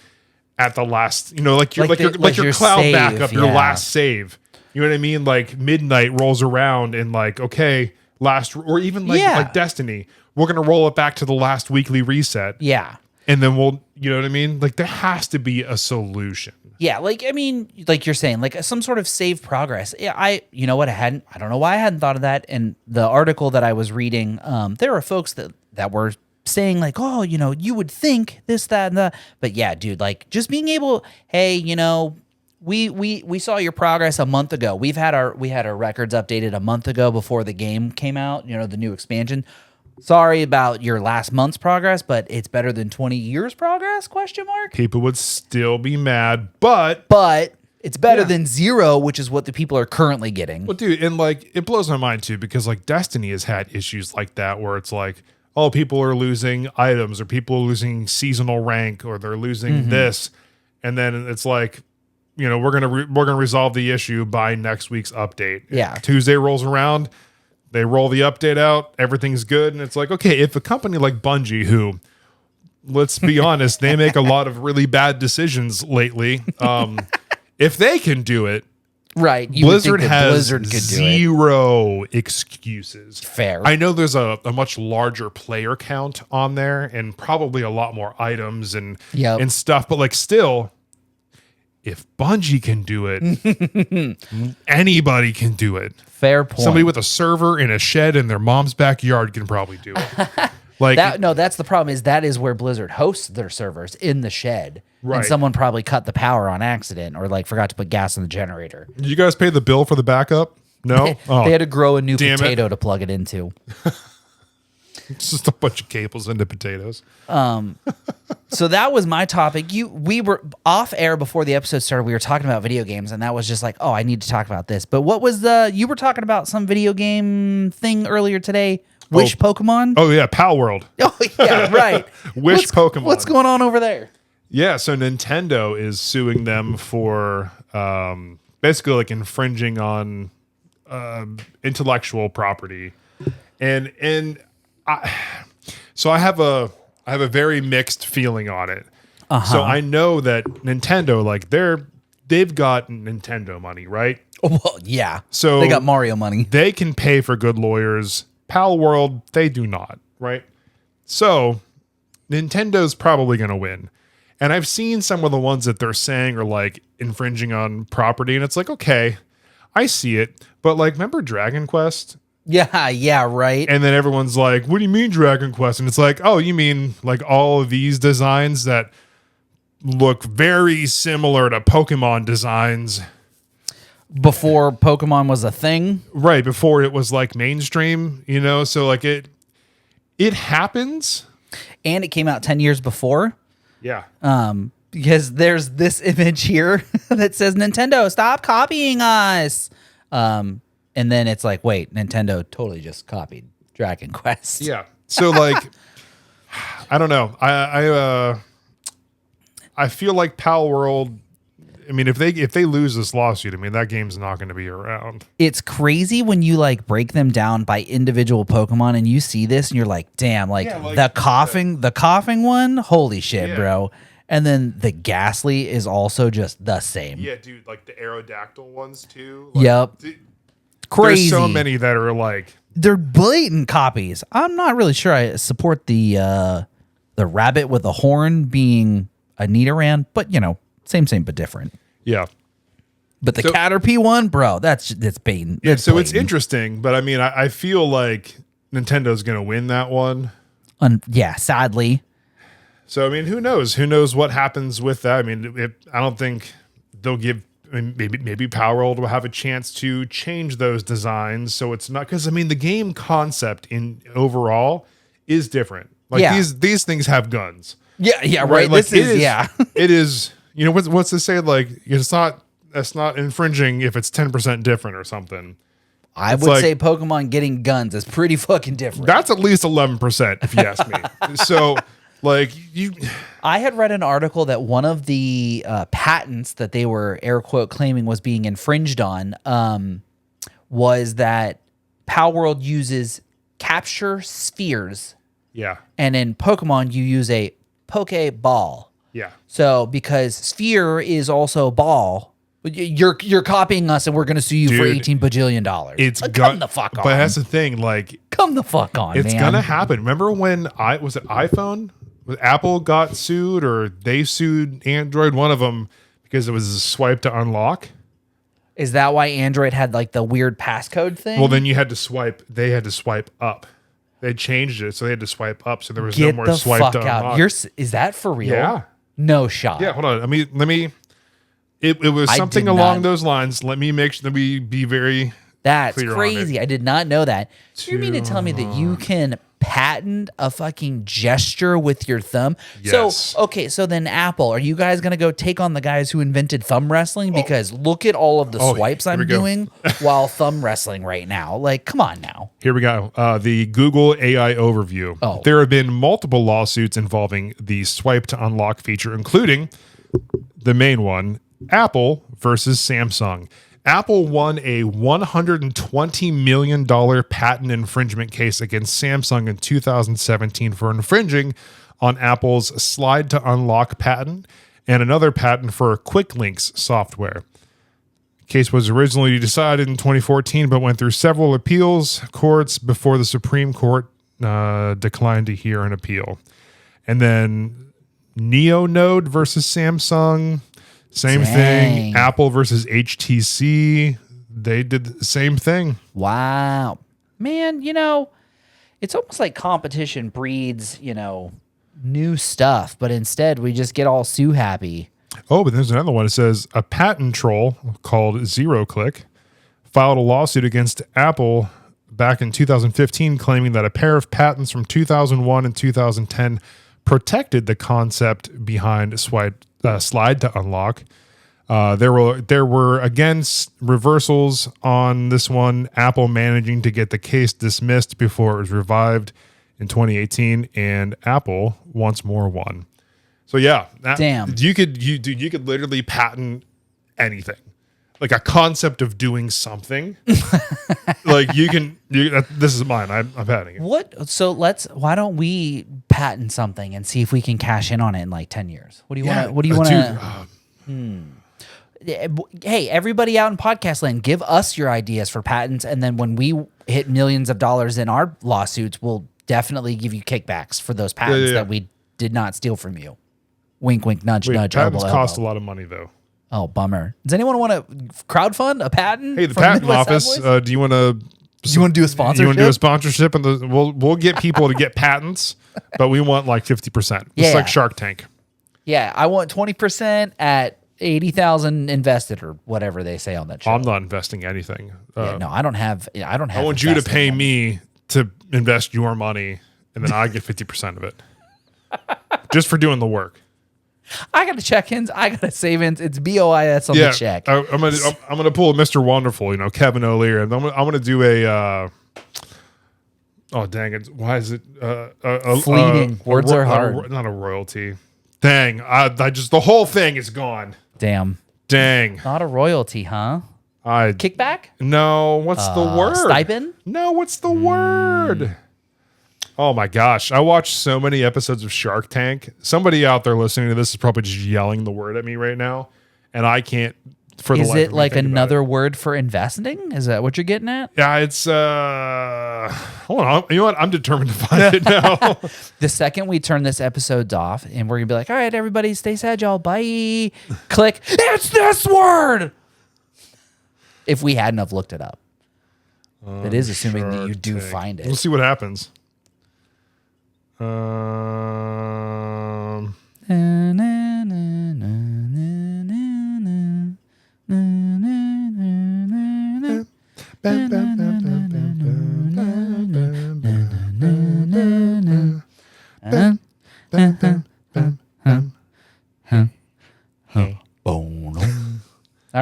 at the last, like your cloud save, backup, your last save. You know what I mean? Like midnight rolls around and like, okay, or even like Destiny, we're going to roll it back to the last weekly reset. Yeah. And then you know what I mean? Like there has to be a solution. Yeah. Like, I mean, like you're saying, like some sort of save progress. Yeah. You know what? I don't know why I hadn't thought of that. And the article that I was reading, there were folks that were saying like, oh, you would think this, that, and that. But yeah, dude, like just being able, hey, we saw your progress a month ago. We had our records updated a month ago before the game came out, the new expansion. Sorry about your last month's progress, but it's better than 20 years progress, ? People would still be mad, but it's better than 0, which is what the people are currently getting. Well, dude, and like it blows my mind too, because like Destiny has had issues like that where it's like, oh, people are losing items or people are losing seasonal rank or they're losing this. And then it's like, we're going to resolve the issue by next week's update. Yeah. Tuesday rolls around, they roll the update out, everything's good. And it's like, okay, if a company like Bungie, who, let's be honest, they make a lot of really bad decisions lately. If they can do it, right. Blizzard has zero excuses. Fair. I know there's a much larger player count on there and probably a lot more items and stuff, but like still, if Bungie can do it, anybody can do it. Fair point. Somebody with a server in a shed in their mom's backyard can probably do it. Like that's the problem. That is where Blizzard hosts their servers, in the shed. Right. And someone probably cut the power on accident or like forgot to put gas in the generator. Did you guys pay the bill for the backup? No? They had to grow a new potato to plug it into. It's just a bunch of cables into potatoes. So that was my topic. We were off air before the episode started. We were talking about video games, and that was just like, oh, I need to talk about this. But what was you were talking about some video game thing earlier today? Wish Pokemon? Oh, yeah, Palworld. Oh, yeah, right. Pokemon. What's going on over there? Yeah, so Nintendo is suing them for basically like infringing on intellectual property. And I have a very mixed feeling on it. So I know that Nintendo, like they've got Nintendo money, right? Well, yeah. So they got Mario money. They can pay for good lawyers. Palworld, they do not, right? So Nintendo's probably going to win. And I've seen some of the ones that they're saying are like infringing on property, and it's like, okay, I see it. But like, remember Dragon Quest? Yeah, right. And then everyone's like, what do you mean Dragon Quest? And it's like, oh, you mean like all of these designs that look very similar to Pokemon designs before Pokemon was a thing? Right, before it was like mainstream, so like it happens. And it came out 10 years before. Yeah. Because there's this image here that says, Nintendo, stop copying us. And then it's like, wait, Nintendo totally just copied Dragon Quest. Yeah. So like, I don't know. I feel like Palworld, I mean, if they lose this lawsuit, I mean, that game's not going to be around. It's crazy when you like break them down by individual Pokemon and you see this and you're like, damn, the coughing one, holy shit, bro. And then the Ghastly is also just the same. Yeah, dude, like the Aerodactyl ones too. Yep. Crazy. There's so many that are like, they're blatant copies. I'm not really sure I support the rabbit with a horn being a Nidoran, but same but different. Yeah. But the Caterpie one, bro, that's baiting. Yeah, so it's interesting, but I mean, I feel like Nintendo's going to win that one. Yeah, sadly. So, I mean, who knows? Who knows what happens with that? I mean, I don't think they'll give, I mean, maybe Palworld will have a chance to change those designs. So it's not, because I mean, the game concept in overall is different. Like these things have guns. Yeah, right. Like, it is, what's to say? Like, that's not infringing if it's 10% different or something. I would say Pokemon getting guns is pretty fucking different. That's at least 11%, if you ask me. So, like, I had read an article that one of the patents that they were air quote claiming was being infringed on was that Palworld uses capture spheres. Yeah. And in Pokemon, you use a Pokeball. Yeah. So because sphere is also ball, you're copying us, and we're going to sue you for $18 bajillion. Come the fuck on. But that's the thing, like, come the fuck on. It's gonna happen. Remember when was it iPhone? Apple got sued, or they sued Android? One of them, because it was a swipe to unlock. Is that why Android had like the weird passcode thing? Well, then you had to swipe. They had to swipe up. They changed it, so they had to swipe up, so there was no more swipe to unlock. Is that for real? Yeah. No shot. Yeah, hold on. I mean, let me. It was something along those lines. Let me be very. That's crazy. I did not know that. You mean to tell me that you can patent a fucking gesture with your thumb? Yes. So then Apple, are you guys going to go take on the guys who invented thumb wrestling? Because look at all of the swipes I'm doing while thumb wrestling right now. Like, come on now. Here we go. The Google AI overview. Oh. There have been multiple lawsuits involving the swipe to unlock feature, including the main one, Apple versus Samsung. Apple won a $120 million patent infringement case against Samsung in 2017 for infringing on Apple's slide to unlock patent and another patent for quick links software. The case was originally decided in 2014, but went through several appeals courts before the Supreme Court declined to hear an appeal. And then Neonode versus Samsung. Same thing. Apple versus HTC. They did the same thing. Wow. Man, it's almost like competition breeds, new stuff, but instead we just get all sue happy. Oh, but there's another one. It says a patent troll called ZeroClick filed a lawsuit against Apple back in 2015, claiming that a pair of patents from 2001 and 2010 protected the concept behind slide to unlock. There were again reversals on this one. Apple managing to get the case dismissed before it was revived in 2018, and Apple once more won. So yeah, damn, you could literally patent anything, like a concept of doing something. Like this is mine. I'm patenting it. What? So why don't we patent something and see if we can cash in on it in like 10 years? What do you want? What do you want to? Hey, everybody out in podcast land, give us your ideas for patents, and then when we hit millions of dollars in our lawsuits, we'll definitely give you kickbacks for those patents that we did not steal from you. Wink, wink, nudge, nudge. Patents elbow, cost elbow. a lot of money, though. Oh, bummer. Does anyone want to crowdfund a patent? Hey, the patent office. Do you want to? You want to do a sponsorship? You want to do a sponsorship, and we'll get people to get patents, but we want like 50%. It's like Shark Tank. Yeah, I want 20% at 80,000 invested or whatever they say on that show. I'm not investing anything. No, I don't have. I want you to pay me to invest your money, and then I get 50% of it, just for doing the work. I got the check-ins. I got the savings. It's BOIS on the check. I'm gonna pull a Mr. Wonderful. Kevin O'Leary, and I'm gonna do a. Oh dang it! Why is it fleeting? Words are hard. Not a royalty. Dang! The whole thing is gone. Damn. Dang. Not a royalty, huh? Kickback? No. What's the word? Stipend? No. What's the word? Oh my gosh. I watched so many episodes of Shark Tank. Somebody out there listening to this is probably just yelling the word at me right now. And I can't for the life of me. Is it like another word for investing? Is that what you're getting at? Yeah, it's hold on. You know what? I'm determined to find it now. The second we turn this episode off and we're gonna be like, all right, everybody stay sad, y'all. Bye. Click. It's this word. If we hadn't have looked it up. That is assuming that you do find it. We'll see what happens. All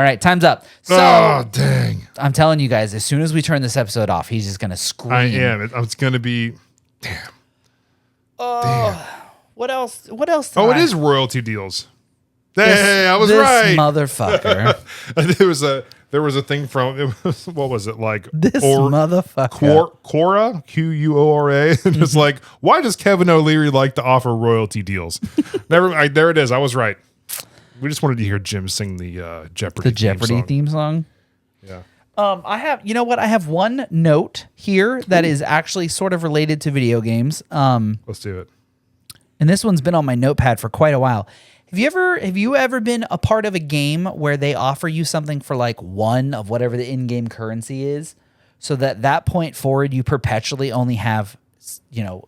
right, time's up. So, dang. I'm telling you guys, as soon as we turn this episode off, he's just gonna scream. I am. It's gonna be. Damn. What else? What else? It is royalty deals. Hey, I was right, motherfucker. There was a thing from what was it like? This motherfucker. Quora, Quora, and it's like, why does Kevin O'Leary like to offer royalty deals? There it is. I was right. We just wanted to hear Jim sing the Jeopardy. The Jeopardy theme song. Yeah. I have. You know what? I have one note here that is actually sort of related to video games. Let's do it. And this one's been on my notepad for quite a while. Have you ever been a part of a game where they offer you something for like one of whatever the in-game currency is, so that point forward you perpetually only have,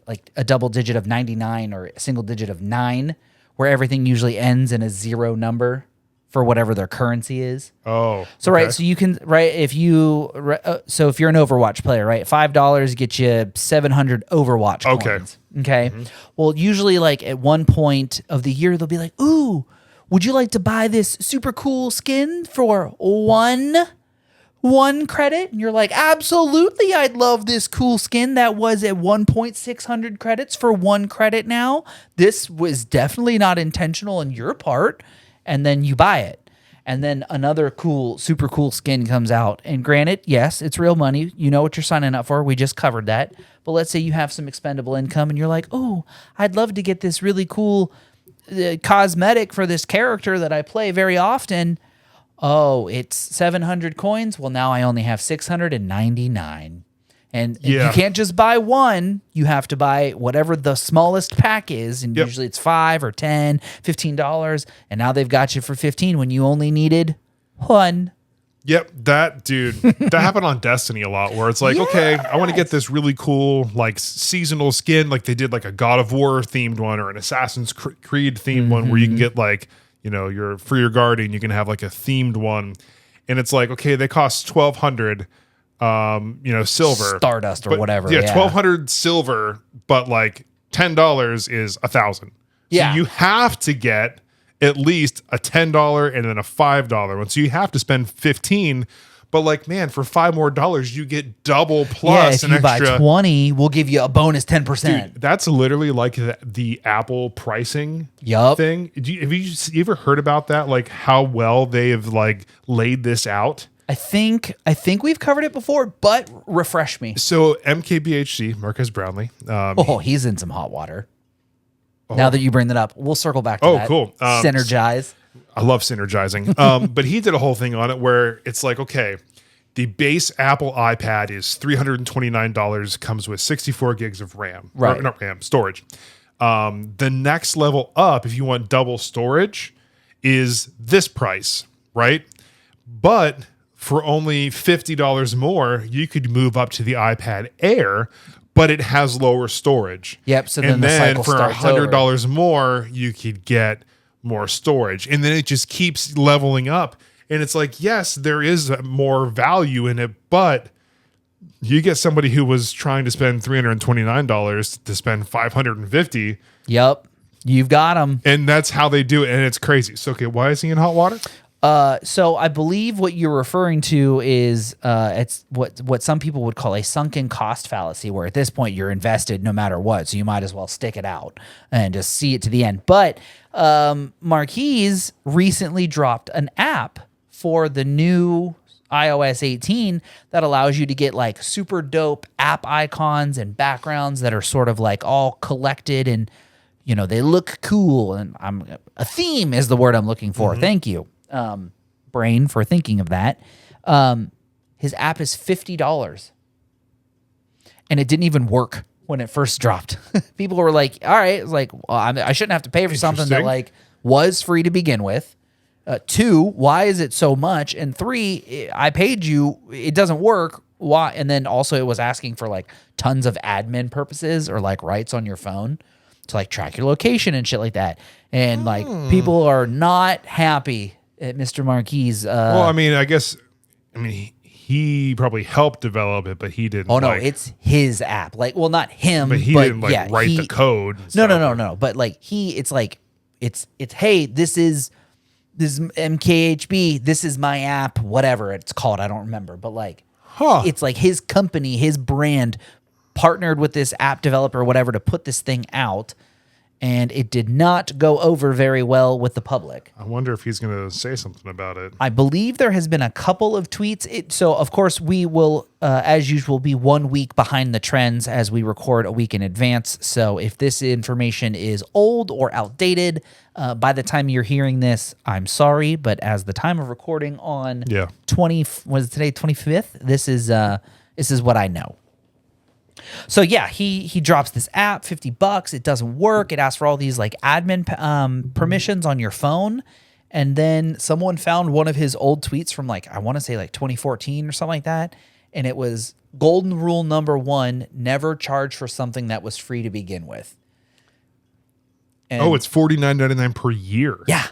like a double digit of 99 or a single digit of 9, where everything usually ends in a 0 number for whatever their currency is. Oh, so right, so you can if you're an Overwatch player, right, $5 gets you 700 Overwatch coins. Okay. Mm-hmm. Well, usually like at one point of the year, they'll be like, ooh, would you like to buy this super cool skin for one credit? And you're like, absolutely, I'd love this cool skin that was at 1,600 credits for 1 credit now. This was definitely not intentional on your part. And then you buy it. And then another super cool skin comes out. And granted, yes, it's real money. You know what you're signing up for. We just covered that. But let's say you have some expendable income and you're like, oh, I'd love to get this really cool cosmetic for this character that I play very often. Oh, it's 700 coins. Well, now I only have 699. And you can't just buy one. You have to buy whatever the smallest pack is. And usually it's $5 or $10, $15. And now they've got you for 15 when you only needed 1. Yep, that happened on Destiny a lot, where it's like, okay, I want to get this really cool like seasonal skin, like they did like a God of War themed one or an Assassin's Creed themed one, where you can get like, for your guardian, you can have like a themed one, and it's like, okay, they cost 1,200, silver, Stardust or whatever. Yeah, 1,200 silver, but like $10 is 1,000. Yeah. So you have to get at least a $10 and then a $5 one. So you have to spend 15. But like, man, for $5 more, you get double plus if you buy 20, we'll give you a bonus 10%. Dude, that's literally like the Apple pricing thing. Have you ever heard about that? Like how well they have like laid this out? I think we've covered it before, but refresh me. So MKBHD, Marcus Brownlee. He's in some hot water. Now that you bring that up, we'll circle back to that. Cool. Synergize. I love synergizing. But he did a whole thing on it where it's like, okay, the base Apple iPad is $329, comes with 64 gigs of RAM. Right. Not RAM, storage. The next level up, if you want double storage, is this price, right? But for only $50 more, you could move up to the iPad Air, but it has lower storage. Yep. So then for $100 more, you could get more storage, and then it just keeps leveling up. And it's like, yes, there is more value in it, but you get somebody who was trying to spend $329 to spend $550. Yep, you've got them, and that's how they do it, and it's crazy. So, okay, why is he in hot water? So I believe what you're referring to is it's what some people would call a sunken cost fallacy, where at this point you're invested no matter what, so you might as well stick it out and just see it to the end. But Marquise recently dropped an app for the new iOS 18 that allows you to get like super dope app icons and backgrounds that are sort of like all collected and they look cool. And a theme is the word I'm looking for. Mm-hmm. Thank you. Brain, for thinking of that. His app is $50 and it didn't even work when it first dropped. People were like, all right, it's like, well, I shouldn't have to pay for something that like was free to begin with. 2, why is it so much? And 3, I paid you, it doesn't work. Why? And then also it was asking for like tons of admin purposes or like rights on your phone to like track your location and shit like that. And like people are not happy at Mr. Marquise. Well, he probably helped develop it, but he didn't. Oh no, it's his app. Like, well, not him, but he didn't like write the code. No. But like it's hey, this is MKHB. This is my app, whatever it's called. I don't remember, but like, it's like his company, his brand partnered with this app developer, whatever, to put this thing out. And it did not go over very well with the public. I wonder if he's going to say something about it. I believe there has been a couple of tweets. So, of course, we will, as usual, be 1 week behind the trends as we record a week in advance. So if this information is old or outdated, by the time you're hearing this, I'm sorry. But as the time of recording on 25th, this is what I know. So yeah, he drops this app, $50. It doesn't work. It asks for all these like admin permissions on your phone. And then someone found one of his old tweets from like, I want to say like 2014 or something like that. And it was golden rule number 1, never charge for something that was free to begin with. And it's $49.99 per year. Yeah.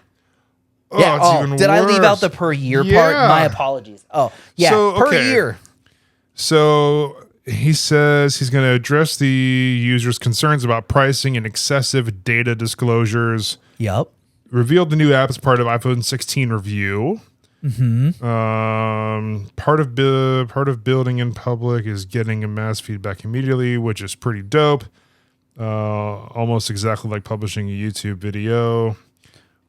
Oh, yeah. It's even did worse. I leave out the per year part? My apologies. Oh, yeah. So, per year. So he says he's going to address the user's concerns about pricing and excessive data disclosures. Yep. Revealed the new app as part of iPhone 16 review. Mm-hmm. Part of building in public is getting a mass feedback immediately, which is pretty dope. Almost exactly like publishing a YouTube video.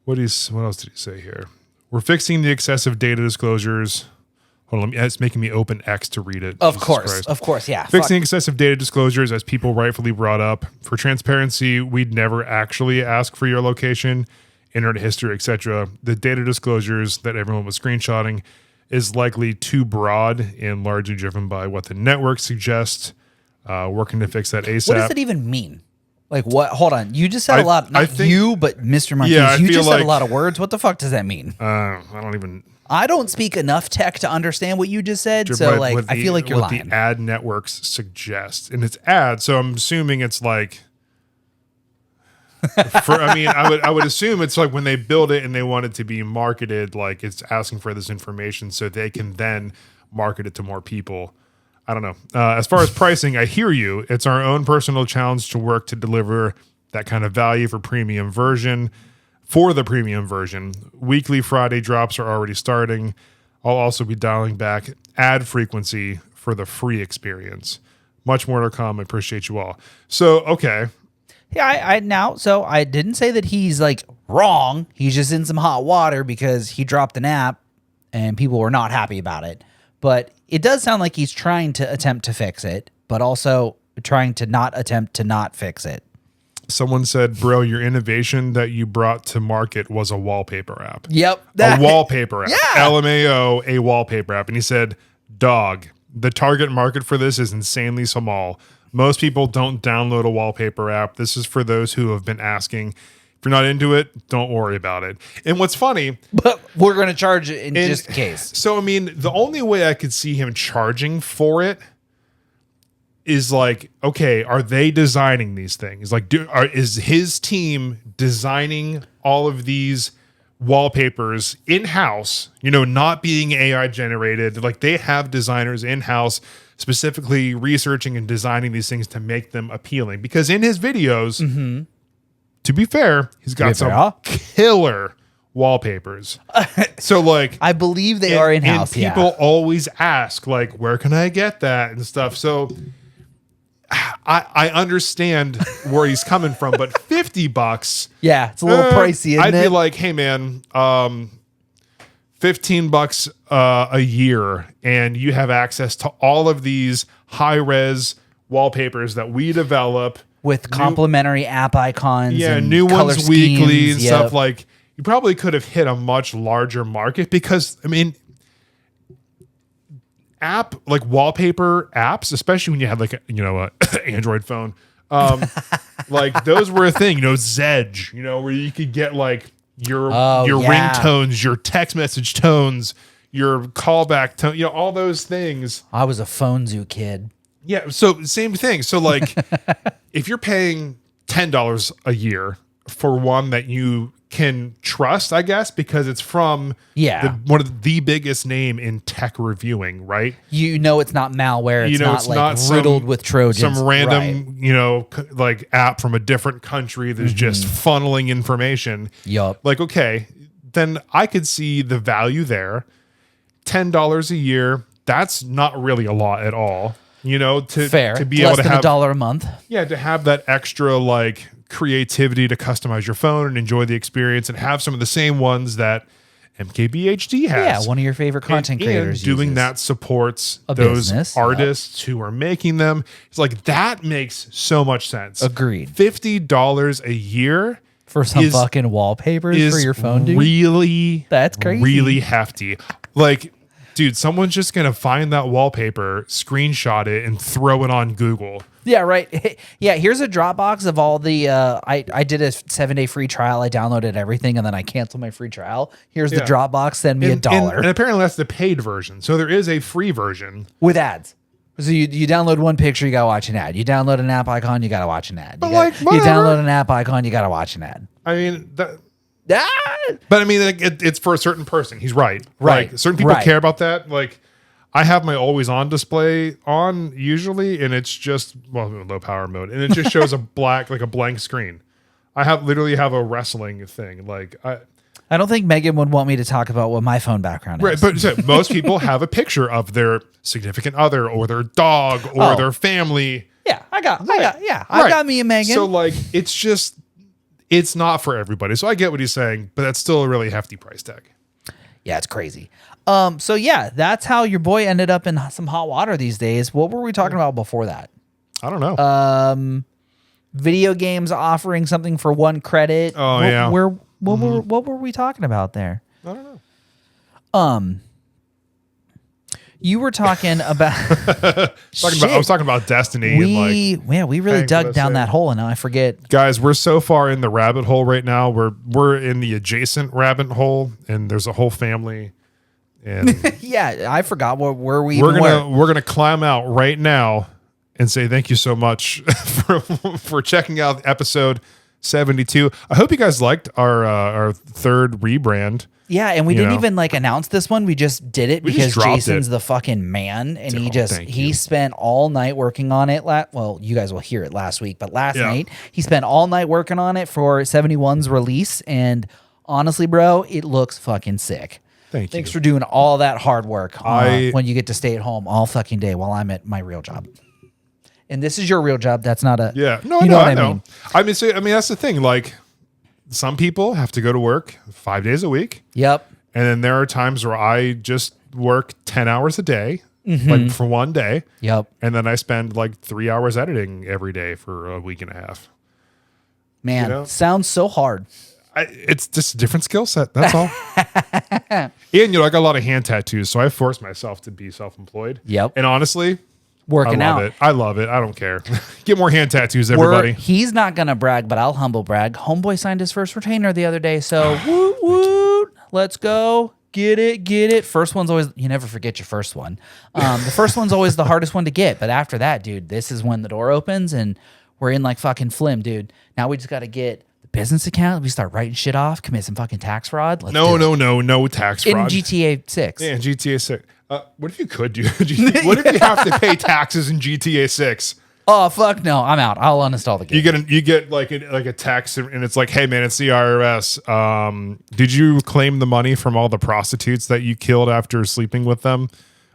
What else did he say here? We're fixing the excessive data disclosures. Hold on, it's making me open X to read it. Of course, yeah. Fixing excessive data disclosures, as people rightfully brought up. For transparency, we'd never actually ask for your location, internet history, etc. The data disclosures that everyone was screenshotting is likely too broad and largely driven by what the network suggests. Working to fix that ASAP. What does it even mean? Like what? Hold on. You just said a lot. Not you, but Mr. Marquise. Yeah, you just said a lot of words. What the fuck does that mean? I don't speak enough tech to understand what you just said. So like, I feel like you're lying. What the ad networks suggest, and it's ads. So I'm assuming it's like. I would assume it's like when they build it and they want it to be marketed, like it's asking for this information so they can then market it to more people. I don't know. As far as pricing, I hear you. It's our own personal challenge to work to deliver that kind of value for the premium version. Weekly Friday drops are already starting. I'll also be dialing back ad frequency for the free experience. Much more to come. I appreciate you all. So, okay. Yeah, so I didn't say that he's like wrong. He's just in some hot water because he dropped an app and people were not happy about it. But it does sound like he's trying to attempt to fix it, but also trying to not attempt to not fix it. Someone said, bro, your innovation that you brought to market was a wallpaper app. Yep. A wallpaper app. Yeah. LMAO, a wallpaper app. And he said, dog, the target market for this is insanely small. Most people don't download a wallpaper app. This is for those who have been asking. If you're not into it, don't worry about it. And what's funny... But we're going to charge it in just in case. So, I mean, the only way I could see him charging for it is like, okay, are they designing these things? Like, is his team designing all of these wallpapers in-house, not being AI generated? Like, they have designers in-house specifically researching and designing these things to make them appealing. Because in his videos, to be fair, he's got some killer wallpapers. So, like, I believe they are in-house. And people always ask, like, where can I get that and stuff? So I understand where he's coming from, but $50. Yeah, it's a little pricey, isn't I'd it? be like, hey man, $15 a year, and you have access to all of these high-res wallpapers that we develop with complimentary app icons. Yeah, and new color ones weekly and schemes. stuff. Like, you probably could have hit a much larger market because, I mean, wallpaper apps, especially when you had like a Android phone, like those were a thing. Zedge, where you could get like your ringtones, your text message tones, your callback tone, all those things. I was a phone zoo kid. Yeah, so same thing. So like, if you're paying $10 a year for one that you can trust, I guess, because it's from one of the biggest name in tech reviewing, right? It's not malware. It's not riddled with Trojans. Some random, like app from a different country that's just funneling information. Yup. Like, okay, then I could see the value there. $10 a year, that's not really a lot at all. Fair. To be Less able to than have $1 a month. Yeah, to have that extra like creativity to customize your phone and enjoy the experience and have some of the same ones that MKBHD has. Yeah, one of your favorite content creators. And doing that supports those artists who are making them. It's like, that makes so much sense. Agreed. $50 a year for some fucking wallpapers for your phone, dude. Really, that's crazy. Really hefty. Like, dude, someone's just going to find that wallpaper, screenshot it, and throw it on Google. Yeah, right. Yeah, here's a Dropbox of all the, I did a 7-day free trial. I downloaded everything, and then I canceled my free trial. Here's the Dropbox. Send me $1. And apparently that's the paid version. So there is a free version. With ads. So you download one picture, you got to watch an ad. You download an app icon, you got to watch an ad. You download an app icon, you got to watch an ad. I mean, but I mean, it's for a certain person. He's right. Right. Like, certain people care about that. Like, I have my always on display on usually, and it's just, low power mode, and it just shows a blank screen. I literally have a wrestling thing. Like, I don't think Megan would want me to talk about what my phone background is. Right, but so most people have a picture of their significant other or their dog or their family. Yeah, I got me and Megan. So like, it's not for everybody. So I get what he's saying, but that's still a really hefty price tag. Yeah, it's crazy. So yeah, that's how your boy ended up in some hot water these days. What were we talking about before that? I don't know. Video games offering something for 1 credit. Oh, What were we talking about there? I don't know. You were talking about. I was talking about Destiny. We really dug down that hole, and now I forget. Guys, we're so far in the rabbit hole right now. We're in the adjacent rabbit hole, and there's a whole family. And yeah, I forgot where we. We're gonna climb out right now and say thank you so much for checking out episode 72. I hope you guys liked our third rebrand. Yeah, and we didn't even like announce this one. We just did it because Jason's the fucking man, and he spent all night working on it. Well, you guys will hear it last week, but last night he spent all night working on it for 71's release, and honestly, bro, it looks fucking sick. Thanks for doing all that hard work when you get to stay at home all fucking day while I'm at my real job. And this is your real job. That's not a No, I know. I mean, that's the thing. Like, some people have to go to work 5 days a week. Yep. And then there are times where I just work 10 hours a day, like for one day. Yep. And then I spend like 3 hours editing every day for a week and a half. Man, sounds so hard. It's just a different skill set. That's all. And, I got a lot of hand tattoos, so I forced myself to be self-employed. Yep. And honestly, working out. I love it. I don't care. Get more hand tattoos, everybody. He's not going to brag, but I'll humble brag. Homeboy signed his first retainer the other day, so woot woot. Let's go. Get it. First one's always, you never forget your first one. The first one's always the hardest one to get, but after that, dude, this is when the door opens and we're in like fucking Flim, dude. Now we just got to get the business account. We start writing shit off, commit some fucking tax fraud. No tax fraud. In GTA 6. Yeah, GTA 6. What if you could do? What if you have to pay taxes in GTA 6? Oh fuck no! I'm out. I'll uninstall the game. You get like a text, and it's like, hey man, it's the IRS. Did you claim the money from all the prostitutes that you killed after sleeping with them?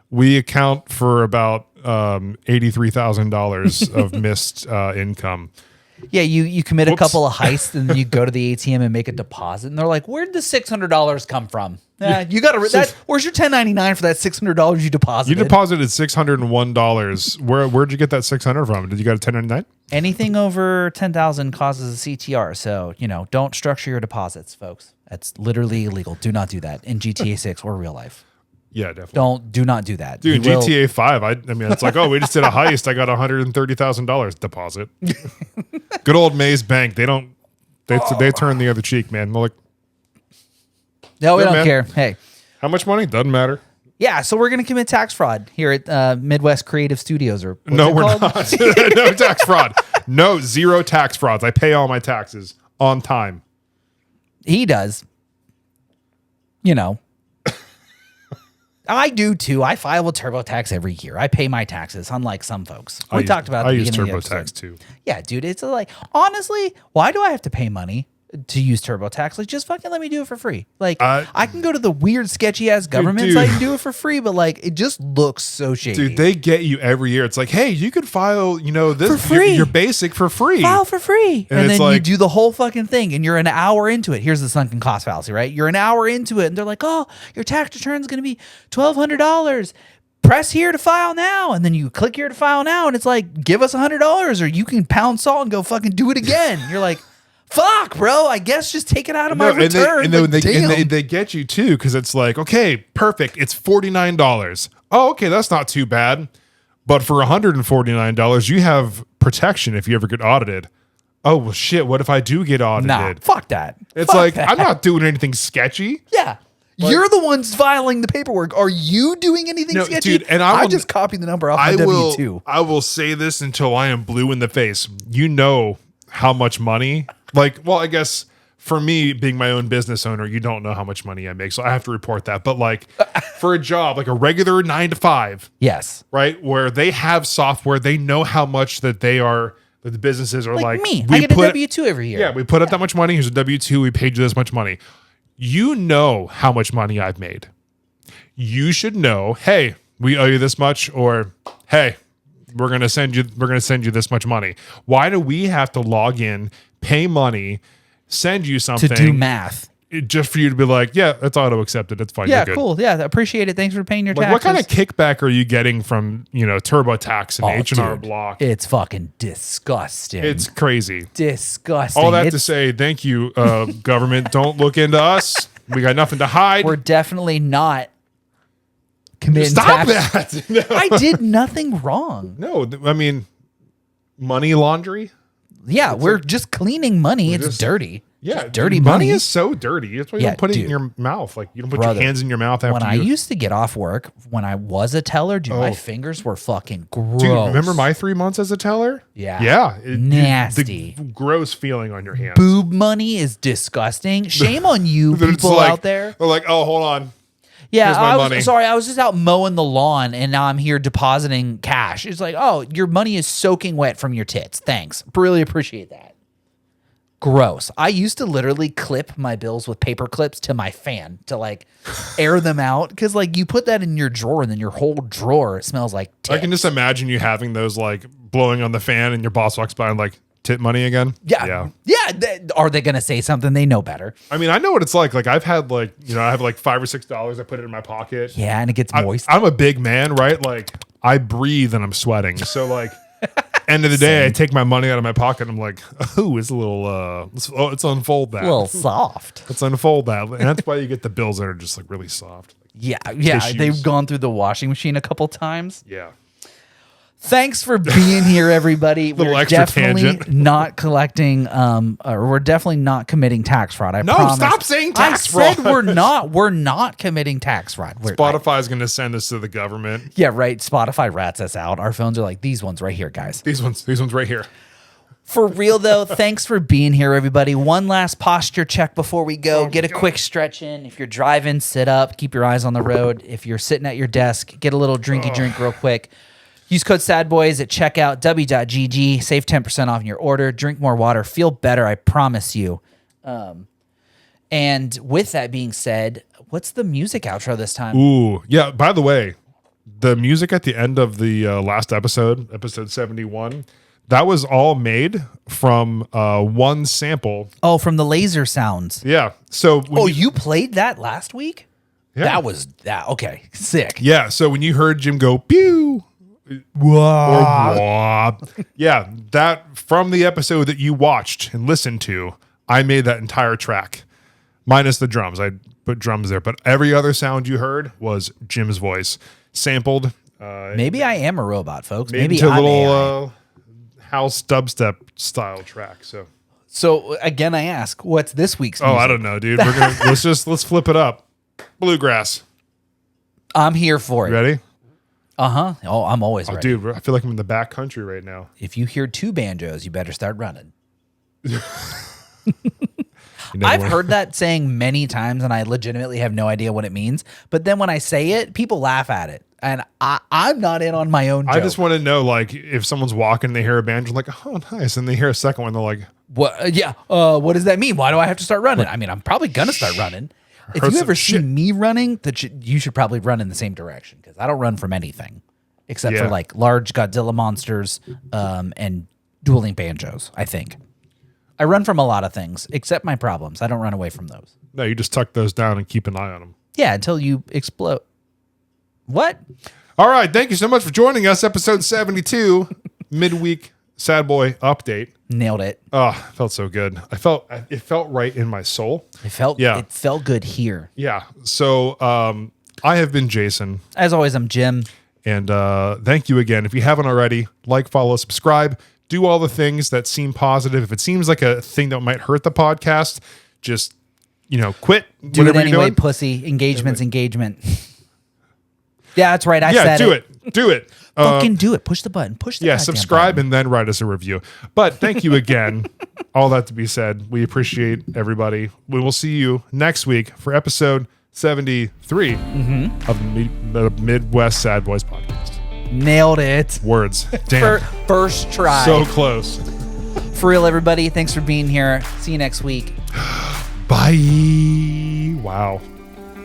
We account for about $83,000 of missed income. Yeah, you commit a couple of heists, and then you go to the ATM and make a deposit, and they're like, "Where'd the $600 come from? You got to where's your 1099 for that $600 you deposited? You deposited $601. Where'd you get that $600 from? Did you get a 1099? Anything over 10,000 causes a CTR, so don't structure your deposits, folks. That's literally illegal. Do not do that in GTA 6 or real life. Yeah, definitely. Do not do that. Dude, GTA 5, I mean, it's like, oh, we just did a heist. I got $130,000 deposit. Good old Maze Bank. They turn the other cheek, man. They're like, no, we don't care. Hey. How much money? Doesn't matter. Yeah, so we're going to commit tax fraud here at Midwest Creative Studios. No, we're not. No tax fraud. No, zero tax frauds. I pay all my taxes on time. He does. I do too. I file a TurboTax every year. I pay my taxes, unlike some folks. We talked about. I use TurboTax too. Yeah, dude. It's like, honestly, why do I have to pay money to use TurboTax? Like, just fucking let me do it for free. Like, I can go to the weird, sketchy ass government site and do it for free, but like, it just looks so shady. Dude, they get you every year. It's like, hey, you could file, this for free. Your basic for free. File for free, and then you do the whole fucking thing, and you're an hour into it. Here's the sunken cost fallacy, right? You're an hour into it, and they're like, oh, your tax return is going to be $1,200. Press here to file now, and then you click here to file now, and it's like, give us $100, or you can pound salt and go fucking do it again. You're like, fuck, bro. I guess just take it out of my return. And they get you too, because it's like, okay, perfect. It's $49. Oh, okay, that's not too bad. But for $149, you have protection if you ever get audited. Oh, well, shit. What if I do get audited? Nah, fuck that. It's like, I'm not doing anything sketchy. Yeah. You're the ones filing the paperwork. Are you doing anything sketchy? Dude, and I just copy the number off my W-2. I will say this until I am blue in the face. You know how much money, I guess for me being my own business owner, you don't know how much money I make. So I have to report that. But for a job, like a regular 9 to 5. Yes. Right. Where they have software, they know how much that the businesses are like me. I get a W-2 every year. Yeah. We put up that much money. Here's a W-2. We paid you this much money. You know how much money I've made. You should know, hey, we owe you this much, or hey, we're gonna send you this much money. Why do we have to log in, pay money, send you something to do math? Just for you to be like, yeah, that's auto accepted. It's fine. Yeah, cool. Yeah, appreciate it. Thanks for paying your taxes. What kind of kickback are you getting from TurboTax and H&R Block? It's fucking disgusting. It's crazy. Disgusting. All that to say, thank you, government. Don't look into us. We got nothing to hide. We're definitely not committing Stop tax. That. No. I did nothing wrong. No, I mean, money laundry. Yeah, we're just cleaning money. It's dirty. Yeah, just dirty money is so dirty. That's why you don't put it in your mouth. Like you don't put your hands in your mouth after. When I used to get off work, when I was a teller, dude, my fingers were fucking gross. Dude, remember my 3 months as a teller? Yeah. Yeah. Nasty. The gross feeling on your hands. Boob money is disgusting. Shame on you people out there. They're like, oh, hold on. Yeah, I was just out mowing the lawn and now I'm here depositing cash. It's like, oh, your money is soaking wet from your tits. Thanks. Really appreciate that. Gross. I used to literally clip my bills with paper clips to my fan to like air them out because like you put that in your drawer and then your whole drawer smells like tits. I can just imagine you having those like blowing on the fan and your boss walks by and like tit money again. Yeah. Are they going to say something? They know better. I mean, I know what it's like. Like I've had like, I have like $5 or $6. I put it in my pocket. Yeah. And it gets moist. I'm a big man, right? Like I breathe and I'm sweating. So like end of the day, I take my money out of my pocket. And I'm like, oh, it's a little, let's unfold that. A little soft. Let's unfold that. And that's why you get the bills that are just like really soft. Yeah. They've gone through the washing machine a couple times. Yeah. Thanks for being here, everybody. We're definitely tangent. Not collecting, or we're definitely not committing tax fraud. I promise. Stop saying tax fraud. I said we're not committing tax fraud. Spotify's going to send this to the government. Yeah, right. Spotify rats us out. Our phones are like, these ones right here, guys. These ones right here. For real, though, thanks for being here, everybody. One last posture check before we go. Get a quick stretch in. If you're driving, sit up. Keep your eyes on the road. If you're sitting at your desk, get a little drinky drink real quick. Use code SADBOYS at checkout, w.gg. Save 10% off your order. Drink more water. Feel better, I promise you. And with that being said, what's the music outro this time? Ooh, yeah. By the way, the music at the end of the last episode 71, that was all made from one sample. Oh, from the laser sounds. Yeah. So you played that last week? Yeah. That was that. Okay, sick. Yeah. So when you heard Jim go pew. Wah. Yeah, that from the episode that you watched and listened to, I made that entire track, minus the drums. I put drums there, but every other sound you heard was Jim's voice, sampled. Maybe I am a robot, folks. Maybe I'm a little house dubstep style track. So again, I ask, what's this week's music? I don't know, dude. We're gonna let's flip it up. Bluegrass. I'm here for it. Ready? Uh-huh. Oh, I'm always ready. Dude, I feel like I'm in the back country right now. If you hear two banjos, you better start running. I've heard that saying many times, and I legitimately have no idea what it means. But then when I say it, people laugh at it. And I'm not in on my own joke. I just want to know, like, if someone's walking, they hear a banjo, like, oh, nice. And they hear a second one, they're like, what? Yeah. What does that mean? Why do I have to start running? I mean, I'm probably going to start running. If you ever see me running, you should probably run in the same direction because I don't run from anything except for like large Godzilla monsters and dueling banjos, I think. I run from a lot of things except my problems. I don't run away from those. No, you just tuck those down and keep an eye on them. Yeah, until you explode. What? All right. Thank you so much for joining us. Episode 72, midweek Sad Boy update. Nailed it. Oh, felt so good. It felt right in my soul. It felt good here. Yeah. So I have been Jason. As always, I'm Jim. And thank you again. If you haven't already, like, follow, subscribe, do all the things that seem positive. If it seems like a thing that might hurt the podcast, just, quit. Do it anyway, pussy. Engagement's engagement. Yeah, that's right. I said it. Do it. Fucking do it. Push the button. Push the goddamn subscribe button. And then write us a review. But thank you again. All that to be said, we appreciate everybody. We will see you next week for episode 73 of the Midwest Sad Boys podcast. Nailed it. Words. Damn. First try. So close. For real, everybody. Thanks for being here. See you next week. Bye. Wow.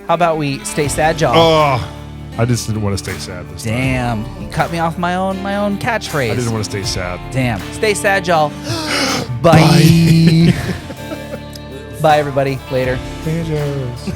How about we stay sad, y'all? Oh. I just didn't want to stay sad this time. Damn, you cut me off my own catchphrase. I didn't want to stay sad. Damn. Stay sad, y'all. Bye. Bye, everybody. Later. Banjos.